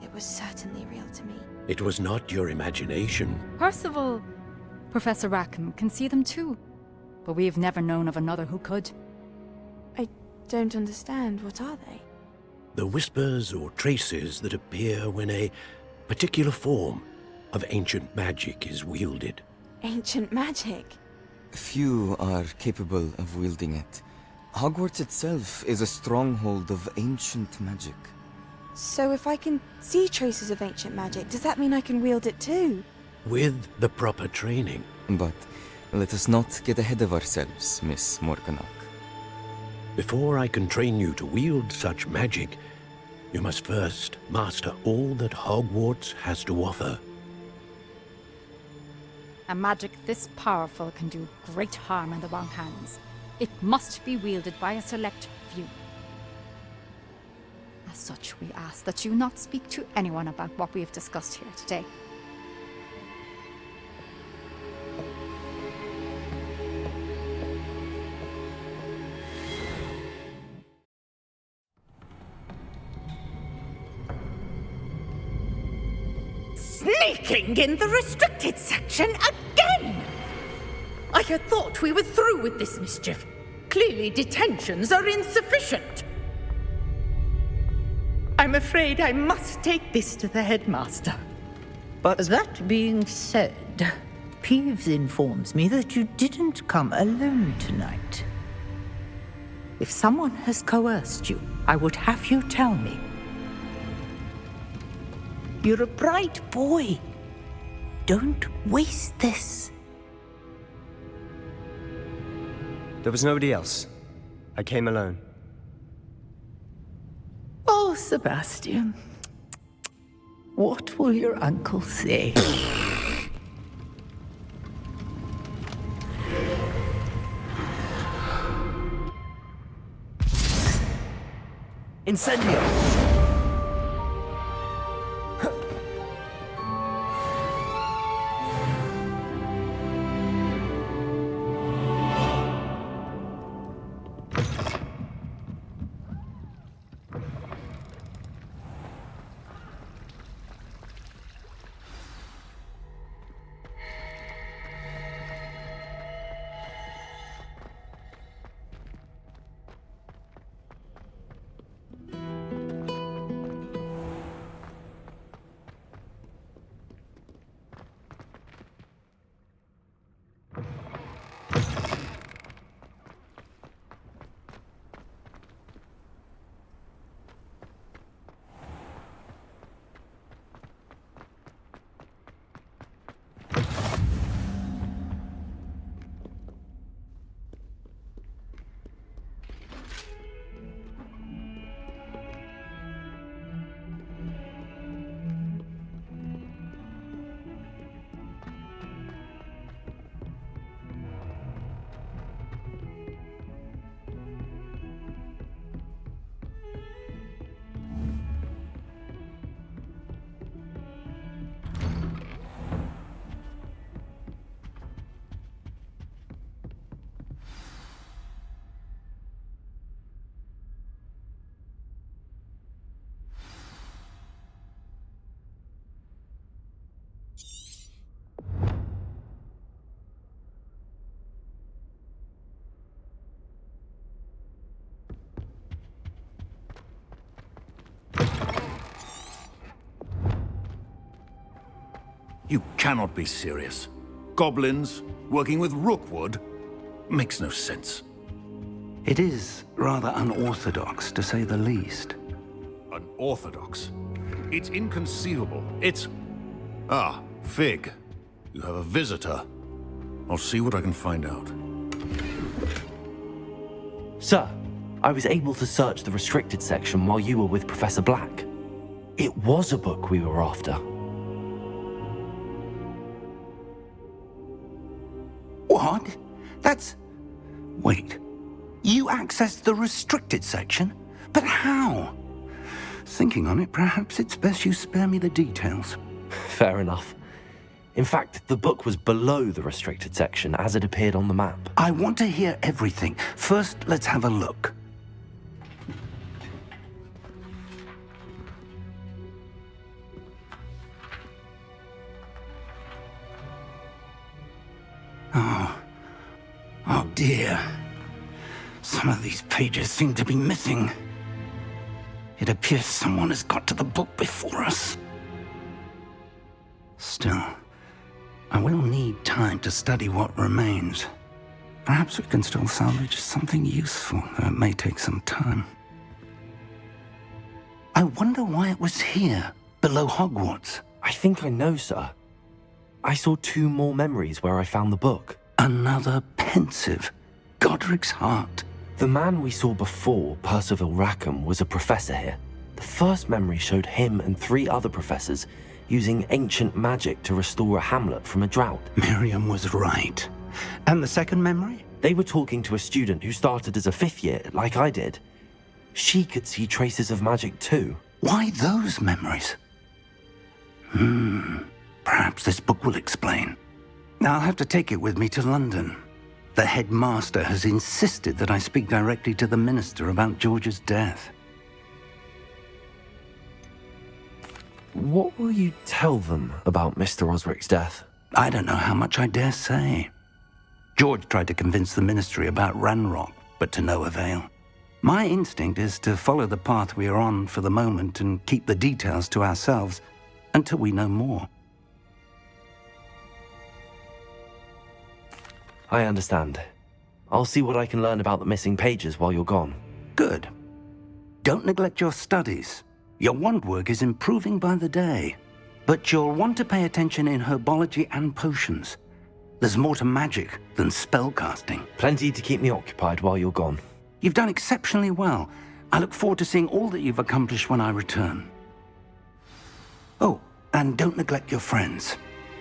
it was certainly real to me. It was not your imagination. Percival, Professor Rackham can see them too. But we have never known of another who could. I don't understand. What are they? The whispers or traces that appear when a particular form of ancient magic is wielded. Ancient magic? Few are capable of wielding it. Hogwarts itself is a stronghold of ancient magic. So if I can see traces of ancient magic, does that mean I can wield it too? With the proper training. But let us not get ahead of ourselves, Miss Morganach. Before I can train you to wield such magic, you must first master all that Hogwarts has to offer. A magic this powerful can do great harm in the wrong hands. It must be wielded by a select few. As such, we ask that you not speak to anyone about what we have discussed here today. Sneaking in the restricted section again! I had thought we were through with this mischief. Clearly detentions are insufficient. I'm afraid I must take this to the headmaster. But that being said, Peeves informs me that you didn't come alone tonight. If someone has coerced you, I would have you tell me. You're a bright boy. Don't waste this. There was nobody else. I came alone. Oh, Sebastian. What will your uncle say? Incendio! You cannot be serious. Goblins working with Rookwood? Makes no sense. It is rather unorthodox, to say the least. Unorthodox? It's inconceivable. It's... Ah, Fig. You have a visitor. I'll see what I can find out. Sir, I was able to search the restricted section while you were with Professor Black. It was a book we were after. What? That's... Wait. You accessed the restricted section? But how? Thinking on it, perhaps it's best you spare me the details. Fair enough. In fact, the book was below the restricted section as it appeared on the map. I want to hear everything. First, let's have a look. Oh dear. Some of these pages seem to be missing. It appears someone has got to the book before us. Still, I will need time to study what remains. Perhaps we can still salvage something useful, though it may take some time. I wonder why it was here, below Hogwarts. I think I know, sir. I saw 2 more memories where I found the book. Another pensive. Godric's heart. The man we saw before, Percival Rackham, was a professor here. The first memory showed him and 3 other professors using ancient magic to restore a hamlet from a drought. Miriam was right. And the second memory? They were talking to a student who started as a 5th year, like I did. She could see traces of magic too. Why those memories? Perhaps this book will explain. I'll have to take it with me to London. The headmaster has insisted that I speak directly to the minister about George's death. What will you tell them about Mr. Osric's death? I don't know how much I dare say. George tried to convince the ministry about Ranrock, but to no avail. My instinct is to follow the path we are on for the moment and keep the details to ourselves until we know more. I understand. I'll see what I can learn about the missing pages while you're gone. Good. Don't neglect your studies. Your wand work is improving by the day. But you'll want to pay attention in herbology and potions. There's more to magic than spellcasting. Plenty to keep me occupied while you're gone. You've done exceptionally well. I look forward to seeing all that you've accomplished when I return. Oh, and don't neglect your friends.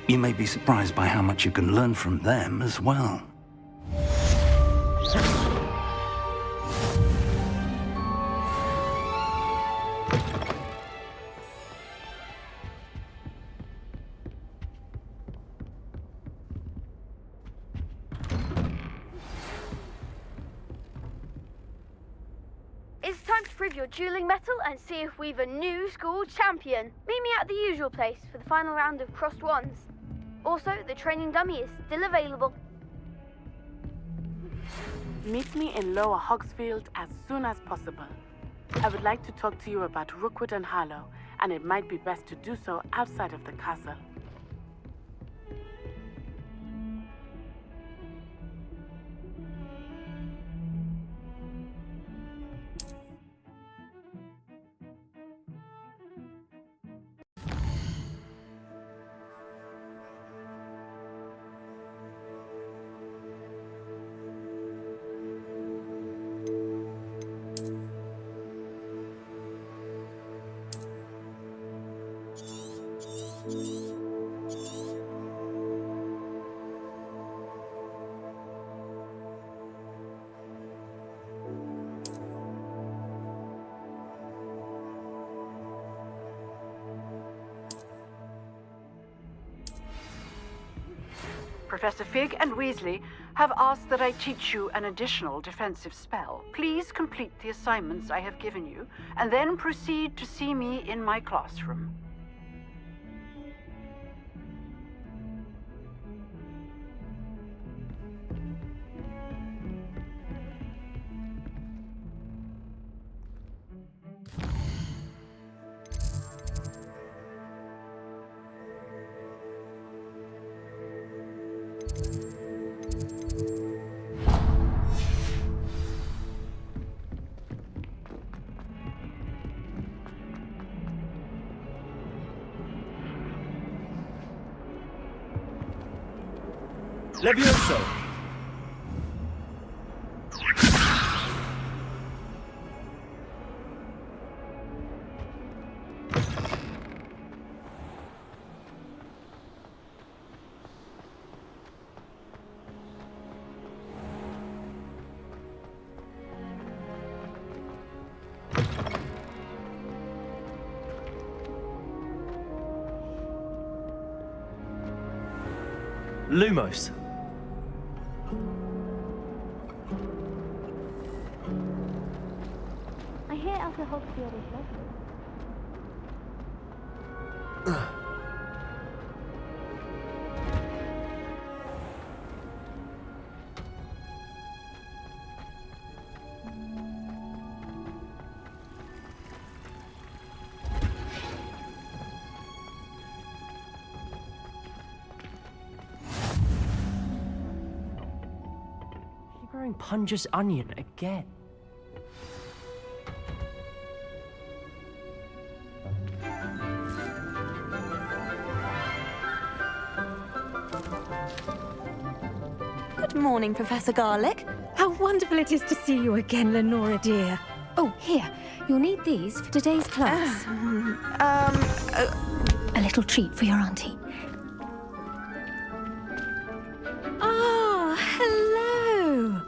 You may be surprised by how much you can learn from them as well. It's time to prove your dueling mettle and see if we've a new school champion. Meet me at the usual place for the final round of crossed wands. Also, the training dummy is still available. Meet me in Lower Hogsfield as soon as possible. I would like to talk to you about Rookwood and Harlow, and it might be best to do so outside of the castle. Professor Fig and Weasley have asked that I teach you an additional defensive spell. Please complete the assignments I have given you, and then proceed to see me in my classroom. Levioso! Lumos. I hear Outer Hogsfield is lovely. Wearing Punja's onion again. Good morning, Professor Garlick. How wonderful it is to see you again, Lenora dear. Oh, here. You'll need these for today's class. A little treat for your auntie. Ah, hello!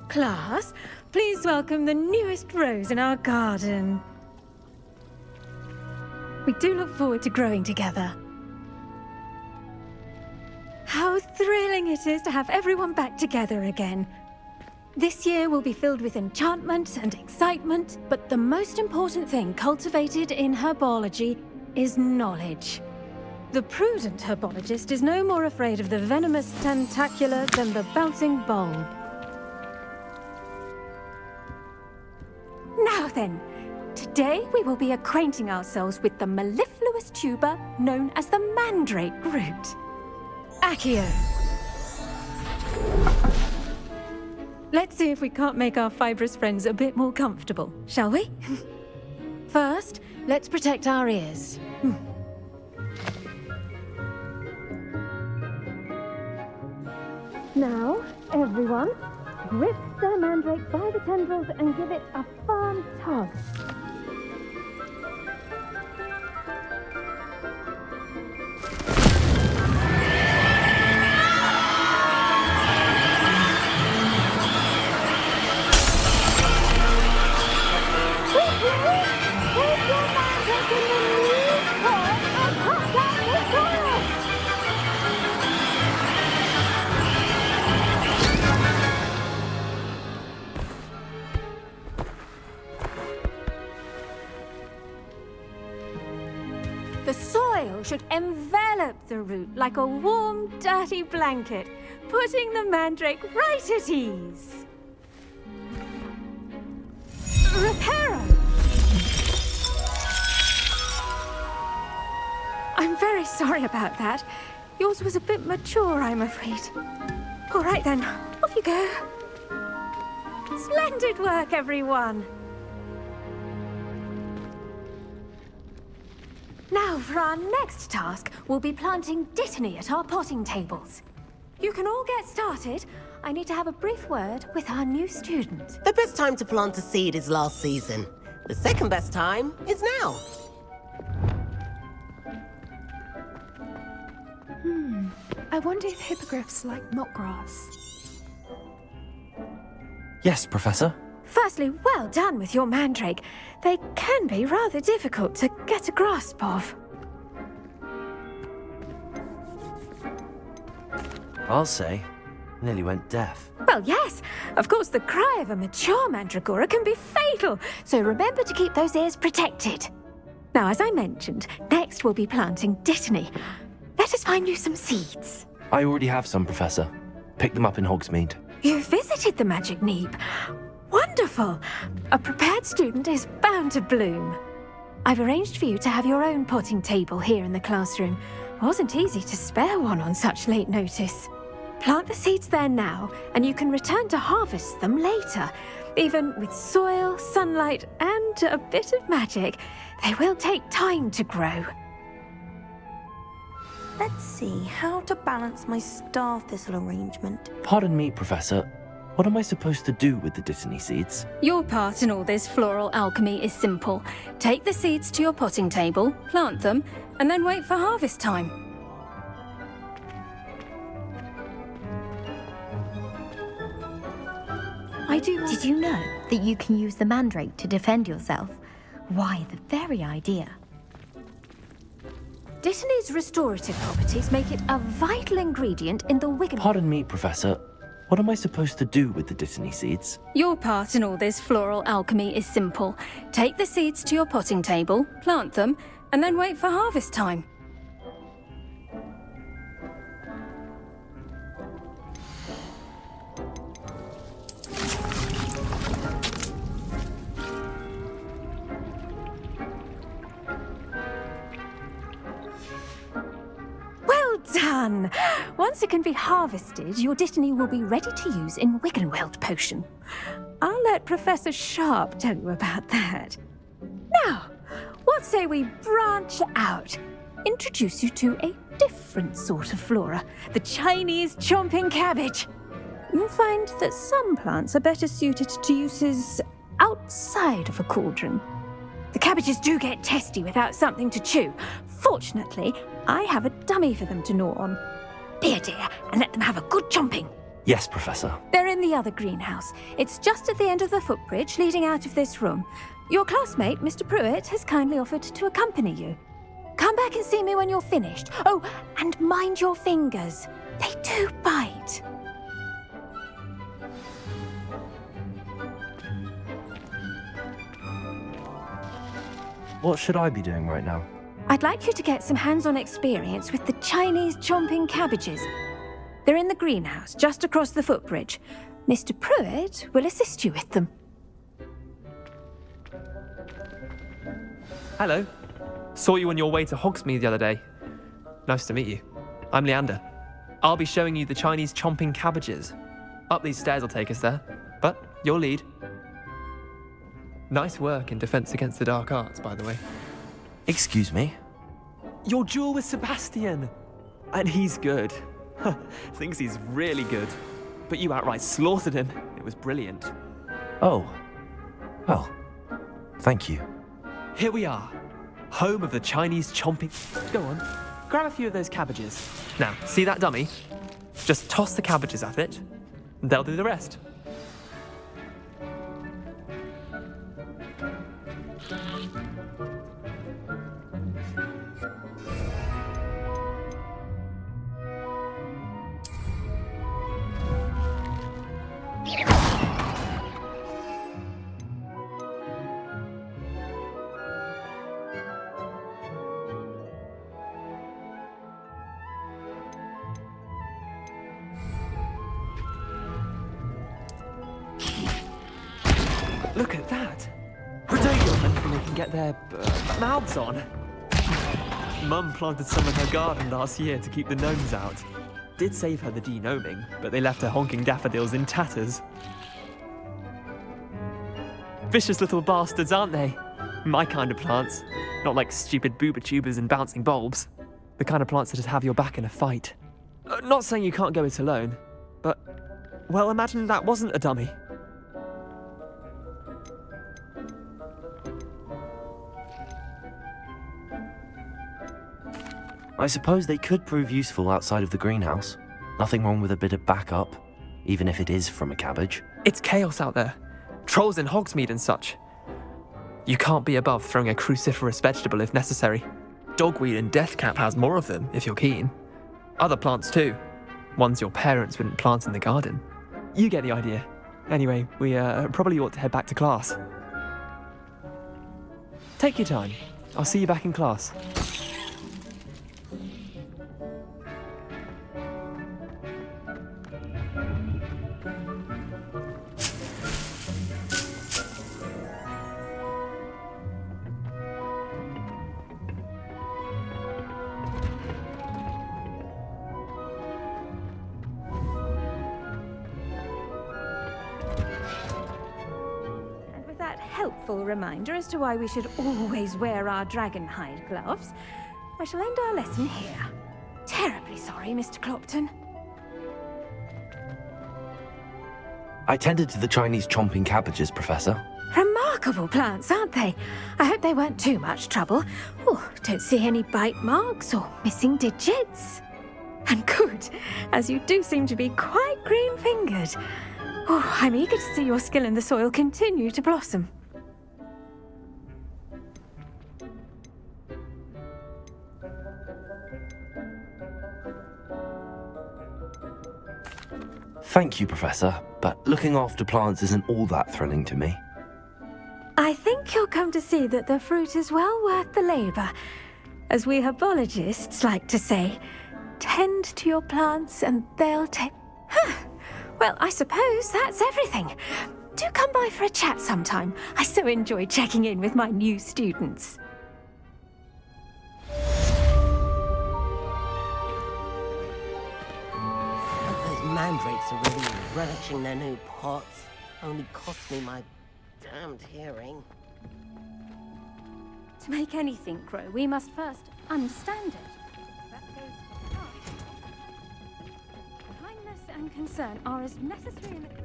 Class, please welcome the newest rose in our garden. We do look forward to growing together. How thrilling it is to have everyone back together again. This year will be filled with enchantment and excitement, but the most important thing cultivated in herbology is knowledge. The prudent herbologist is no more afraid of the venomous tentacula than the bouncing bulb. Now then, today we will be acquainting ourselves with the mellifluous tuber known as the mandrake root. Accio. Let's see if we can't make our fibrous friends a bit more comfortable, shall we? First, let's protect our ears. Now, everyone, grip the mandrake by the tendrils and give it a firm tug. The soil should envelop the root like a warm, dirty blanket, putting the mandrake right at ease. Reparo! I'm very sorry about that. Yours was a bit mature, I'm afraid. All right then, off you go. Splendid work, everyone. Now, for our next task, we'll be planting dittany at our potting tables. You can all get started. I need to have a brief word with our new student. The best time to plant a seed is last season. The second best time is now. I wonder if hippogriffs like knotgrass. Yes, Professor. Firstly, well done with your mandrake. They can be rather difficult to get a grasp of. I'll say, nearly went deaf. Well, yes. Of course, the cry of a mature mandragora can be fatal, so remember to keep those ears protected. Now, as I mentioned, next we'll be planting dittany. Let us find you some seeds. I already have some, Professor. Picked them up in Hogsmeade. You visited the Magic Neep. Wonderful! A prepared student is bound to bloom. I've arranged for you to have your own potting table here in the classroom. Wasn't easy to spare one on such late notice. Plant the seeds there now, and you can return to harvest them later. Even with soil, sunlight, and a bit of magic, they will take time to grow. Let's see how to balance my star thistle arrangement. Pardon me, Professor. What am I supposed to do with the dittany seeds? Your part in all this floral alchemy is simple. Take the seeds to your potting table, plant them, and then wait for harvest time. Did you know that you can use the mandrake to defend yourself? Why, the very idea. Dittany's restorative properties make it a vital ingredient in the Wigan... Pardon me, Professor. What am I supposed to do with the dittany seeds? Your part in all this floral alchemy is simple. Take the seeds to your potting table, plant them, and then wait for harvest time. Well done! Once it can be harvested, your dittany will be ready to use in Wiggenweld potion. I'll let Professor Sharp tell you about that. Now, what say we branch out? Introduce you to a different sort of flora, the Chinese chomping cabbage. you'll find that some plants are better suited to uses outside of a cauldron. The cabbages do get testy without something to chew. Fortunately, I have a dummy for them to gnaw on. Be a dear and let them have a good chomping. Yes, Professor. They're in the other greenhouse. It's just at the end of the footbridge leading out of this room. Your classmate, Mr. Pruitt, has kindly offered to accompany you. Come back and see me when you're finished. Oh, and mind your fingers. They do bite. What should I be doing right now? I'd like you to get some hands-on experience with the Chinese chomping cabbages. They're in the greenhouse, just across the footbridge. Mr. Pruitt will assist you with them. Hello. Saw you on your way to Hogsmeade the other day. Nice to meet you. I'm Leander. I'll be showing you the Chinese chomping cabbages. Up these stairs will take us there, but your lead. Nice work in Defense Against the Dark Arts, by the way. Excuse me? Your duel with Sebastian! And he's good. Thinks he's really good. But you outright slaughtered him. It was brilliant. Oh. Well, thank you. Here we are. Home of the Chinese chomping... Go on. Grab a few of those cabbages. Now, see that dummy? Just toss the cabbages at it. And they'll do the rest. Look at that! Anything they can get their mouths on. Mum planted some in her garden last year to keep the gnomes out. Did save her the de-gnoming, but they left her honking daffodils in tatters. Vicious little bastards, aren't they? My kind of plants. Not like stupid booba tubers and bouncing bulbs. The kind of plants that just have your back in a fight. Not saying you can't go it alone, but... well, imagine that wasn't a dummy. I suppose they could prove useful outside of the greenhouse. Nothing wrong with a bit of backup, even if it is from a cabbage. It's chaos out there. Trolls in Hogsmeade and such. You can't be above throwing a cruciferous vegetable if necessary. Dogweed and deathcap has more of them, if you're keen. Other plants too. Ones your parents wouldn't plant in the garden. You get the idea. Anyway, we probably ought to head back to class. Take your time. I'll see you back in class. Helpful reminder as to why we should always wear our dragon hide gloves, I shall end our lesson here. Terribly sorry, Mr. Clopton. I tended to the Chinese chomping cabbages, Professor. Remarkable plants, aren't they? I hope they weren't too much trouble. Oh, don't see any bite marks or missing digits. And good, as you do seem to be quite green-fingered. Oh, I'm eager to see your skill in the soil continue to blossom. Thank you, Professor, but looking after plants isn't all that thrilling to me. I think you'll come to see that the fruit is well worth the labour. As we herbologists like to say, tend to your plants and they'll take... Well, I suppose that's everything. Do come by for a chat sometime. I so enjoy checking in with my new students. Mandrakes are really relishing their new pots. Only cost me my damned hearing. To make anything grow, we must first understand it. That goes for kindness and concern are as necessary in the creed.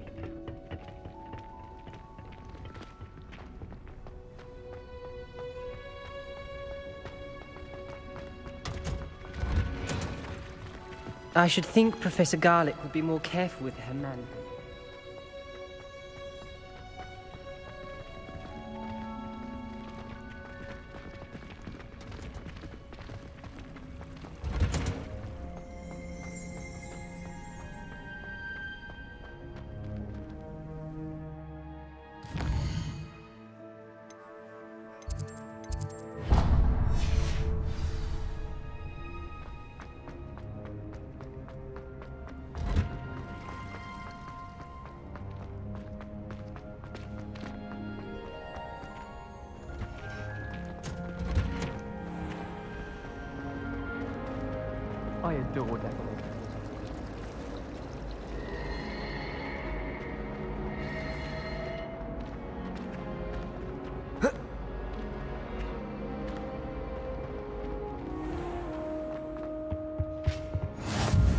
I should think Professor Garlick would be more careful with her men. I adore Devil.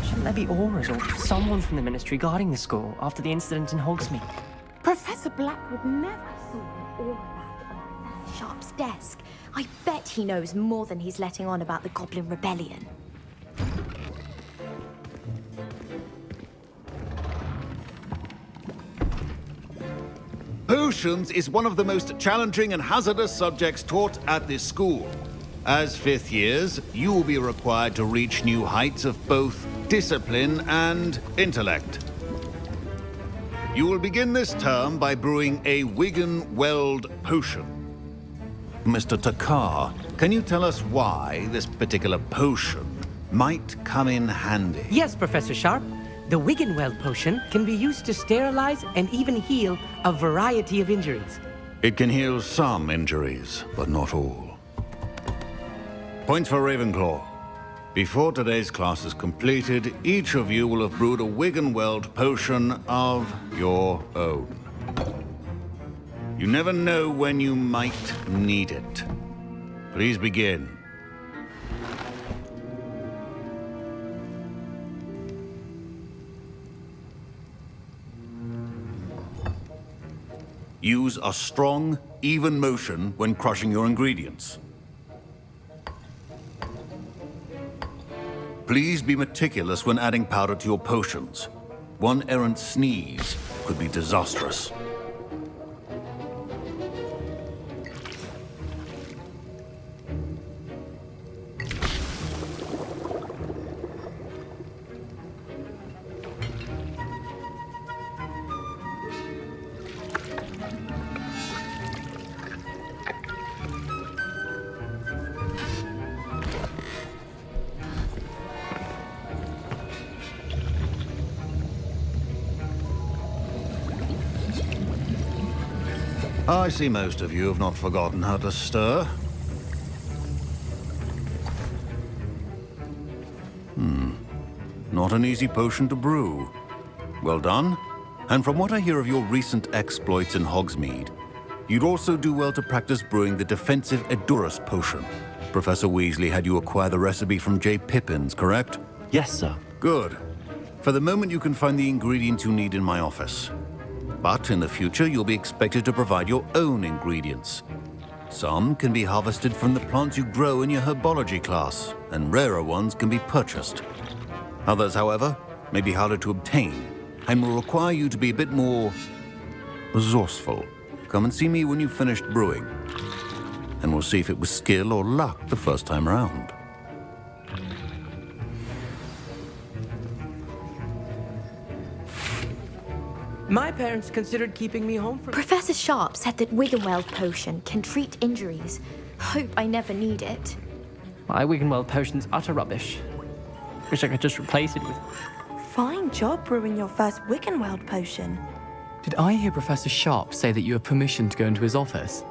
Shouldn't there be auras or someone from the Ministry guarding the school after the incident in Hogsmeade? Professor Black would never see All of that on Professor Sharp's desk. I bet he knows more than he's letting on about the Goblin Rebellion. Potions is one of the most challenging and hazardous subjects taught at this school. As fifth years, you will be required to reach new heights of both discipline and intellect. You will begin this term by brewing a Wigan-Weld potion. Mr. Takar, can you tell us why this particular potion might come in handy? Yes, Professor Sharp. The Wigan-Weld potion can be used to sterilize and even heal a variety of injuries. It can heal some injuries, but not all. Points for Ravenclaw. Before today's class is completed, each of you will have brewed a Wigan-Weld potion of your own. You never know when you might need it. Please begin. Use a strong, even motion when crushing your ingredients. Please be meticulous when adding powder to your potions. One errant sneeze could be disastrous. I see most of you have not forgotten how to stir. Not an easy potion to brew. Well done. And from what I hear of your recent exploits in Hogsmeade, you'd also do well to practice brewing the defensive Edurus potion. Professor Weasley had you acquire the recipe from J. Pippins, correct? Yes, sir. Good. For the moment, you can find the ingredients you need in my office. But in the future, you'll be expected to provide your own ingredients. Some can be harvested from the plants you grow in your herbology class, and rarer ones can be purchased. Others, however, may be harder to obtain, and will require you to be a bit more resourceful. Come and see me when you've finished brewing, and we'll see if it was skill or luck the first time around. My parents considered keeping me home from... Professor Sharp said that Wigan-Weld potion can treat injuries. Hope I never need it. My Wigan-Weld potion's utter rubbish. Wish I could just replace it with... Fine job brewing your first Wigan-Weld potion. Did I hear Professor Sharp say that you have permission to go into his office?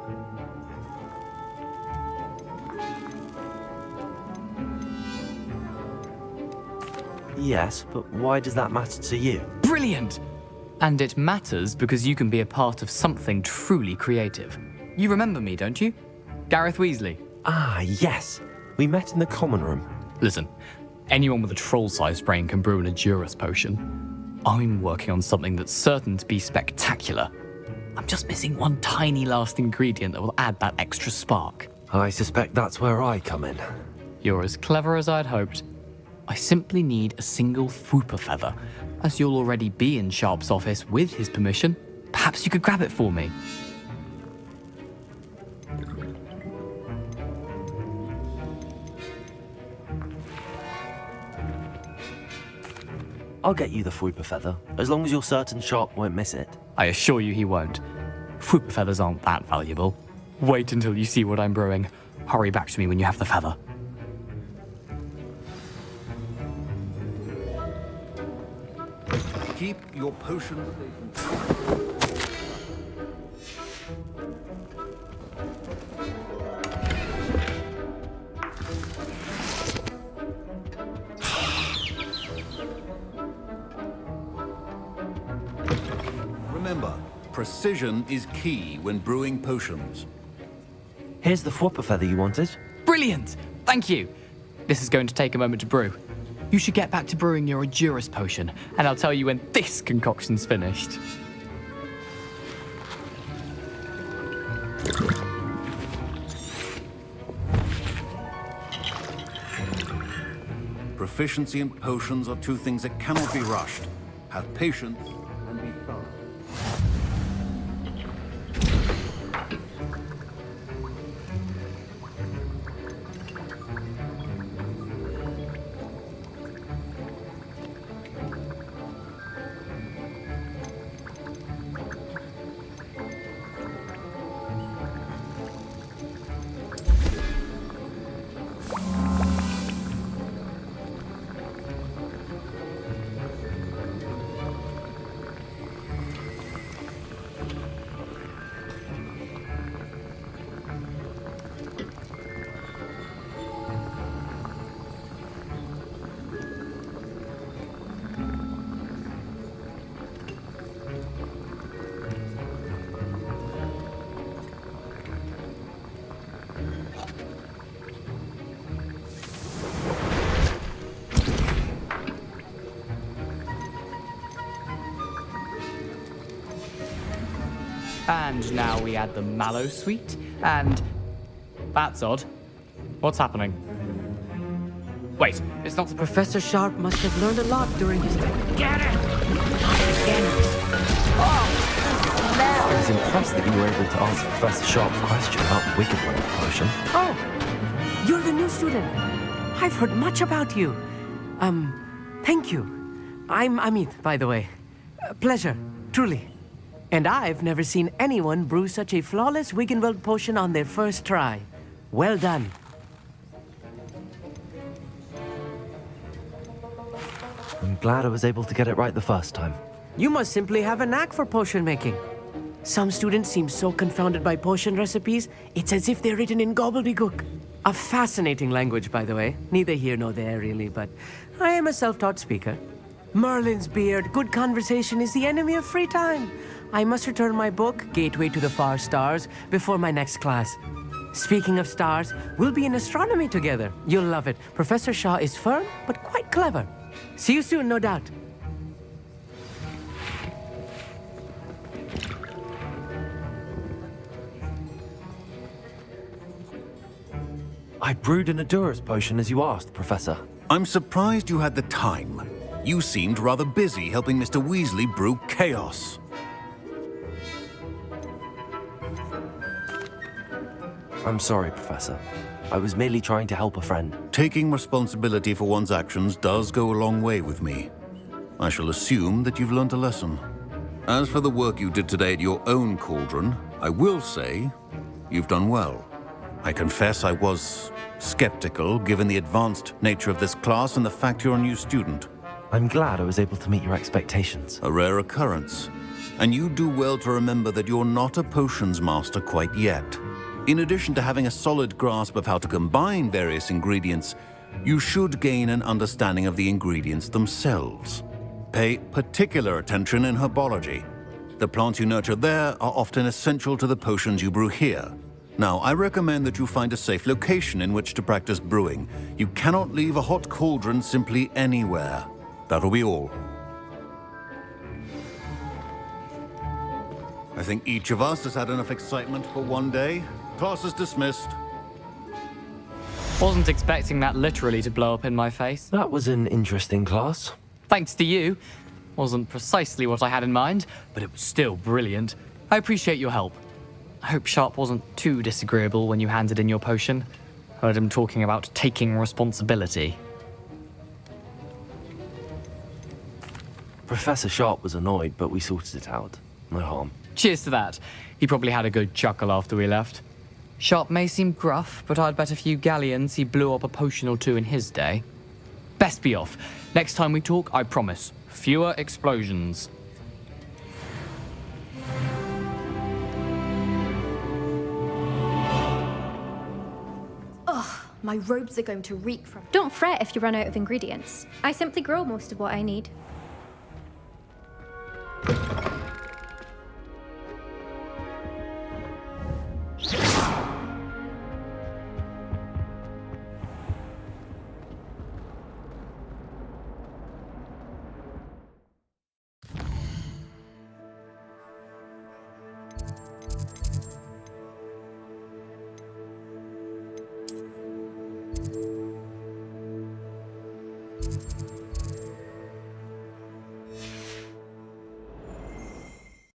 Yes, but why does that matter to you? Brilliant! And it matters because you can be a part of something truly creative. You remember me, don't you? Gareth Weasley. Ah, yes. We met in the common room. Listen, anyone with a troll-sized brain can brew an Edurus potion. I'm working on something that's certain to be spectacular. I'm just missing one tiny last ingredient that will add that extra spark. I suspect that's where I come in. You're as clever as I'd hoped. I simply need a single Fwooper feather. As you'll already be in Sharp's office with his permission, perhaps you could grab it for me. I'll get you the Fwooper feather, as long as you're certain Sharp won't miss it. I assure you he won't. Fwooper feathers aren't that valuable. Wait until you see what I'm brewing. Hurry back to me when you have the feather. Keep your potion. Remember, precision is key when brewing potions. Here's the Fwooper feather you wanted. Brilliant! Thank you! This is going to take a moment to brew. You should get back to brewing your Endurus potion, and I'll tell you when this concoction's finished. Proficiency in potions are two things that cannot be rushed. Have patience and be thorough. And now we add the mallow sweet, and... That's odd. What's happening? Wait, it's not the... Professor Sharp must have learned a lot during his... Get it! Again. I was impressed that you were able to answer Professor Sharp's question about the Wiggenweld potion. Oh, you're the new student. I've heard much about you. Thank you. I'm Amit, by the way. Pleasure, truly. And I've never seen anyone brew such a flawless Wiggenweld potion on their first try. Well done. I'm glad I was able to get it right the first time. You must simply have a knack for potion making. Some students seem so confounded by potion recipes, it's as if they're written in gobbledygook. A fascinating language, by the way. Neither here nor there, really, but I am a self-taught speaker. Merlin's beard, good conversation is the enemy of free time. I must return my book, Gateway to the Far Stars, before my next class. Speaking of stars, we'll be in astronomy together. You'll love it. Professor Shaw is firm, but quite clever. See you soon, no doubt. I brewed an Endurus potion as you asked, Professor. I'm surprised you had the time. You seemed rather busy helping Mr. Weasley brew chaos. I'm sorry, Professor. I was merely trying to help a friend. Taking responsibility for one's actions does go a long way with me. I shall assume that you've learnt a lesson. As for the work you did today at your own cauldron, I will say you've done well. I confess I was skeptical, given the advanced nature of this class and the fact you're a new student. I'm glad I was able to meet your expectations. A rare occurrence. And you do well to remember that you're not a potions master quite yet. In addition to having a solid grasp of how to combine various ingredients, you should gain an understanding of the ingredients themselves. Pay particular attention in herbology. The plants you nurture there are often essential to the potions you brew here. Now, I recommend that you find a safe location in which to practice brewing. You cannot leave a hot cauldron simply anywhere. That'll be all. I think each of us has had enough excitement for one day. Class is dismissed. Wasn't expecting that literally to blow up in my face. That was an interesting class. Thanks to you. Wasn't precisely what I had in mind, but it was still brilliant. I appreciate your help. I hope Sharp wasn't too disagreeable when you handed in your potion. Heard him talking about taking responsibility. Professor Sharp was annoyed, but we sorted it out. No harm. Cheers to that. He probably had a good chuckle after we left. Sharp may seem gruff, but I'd bet a few galleons he blew up a potion or two in his day. Best be off. Next time we talk, I promise, fewer explosions. Ugh, my robes are going to reek from... Don't fret if you run out of ingredients. I simply grow most of what I need.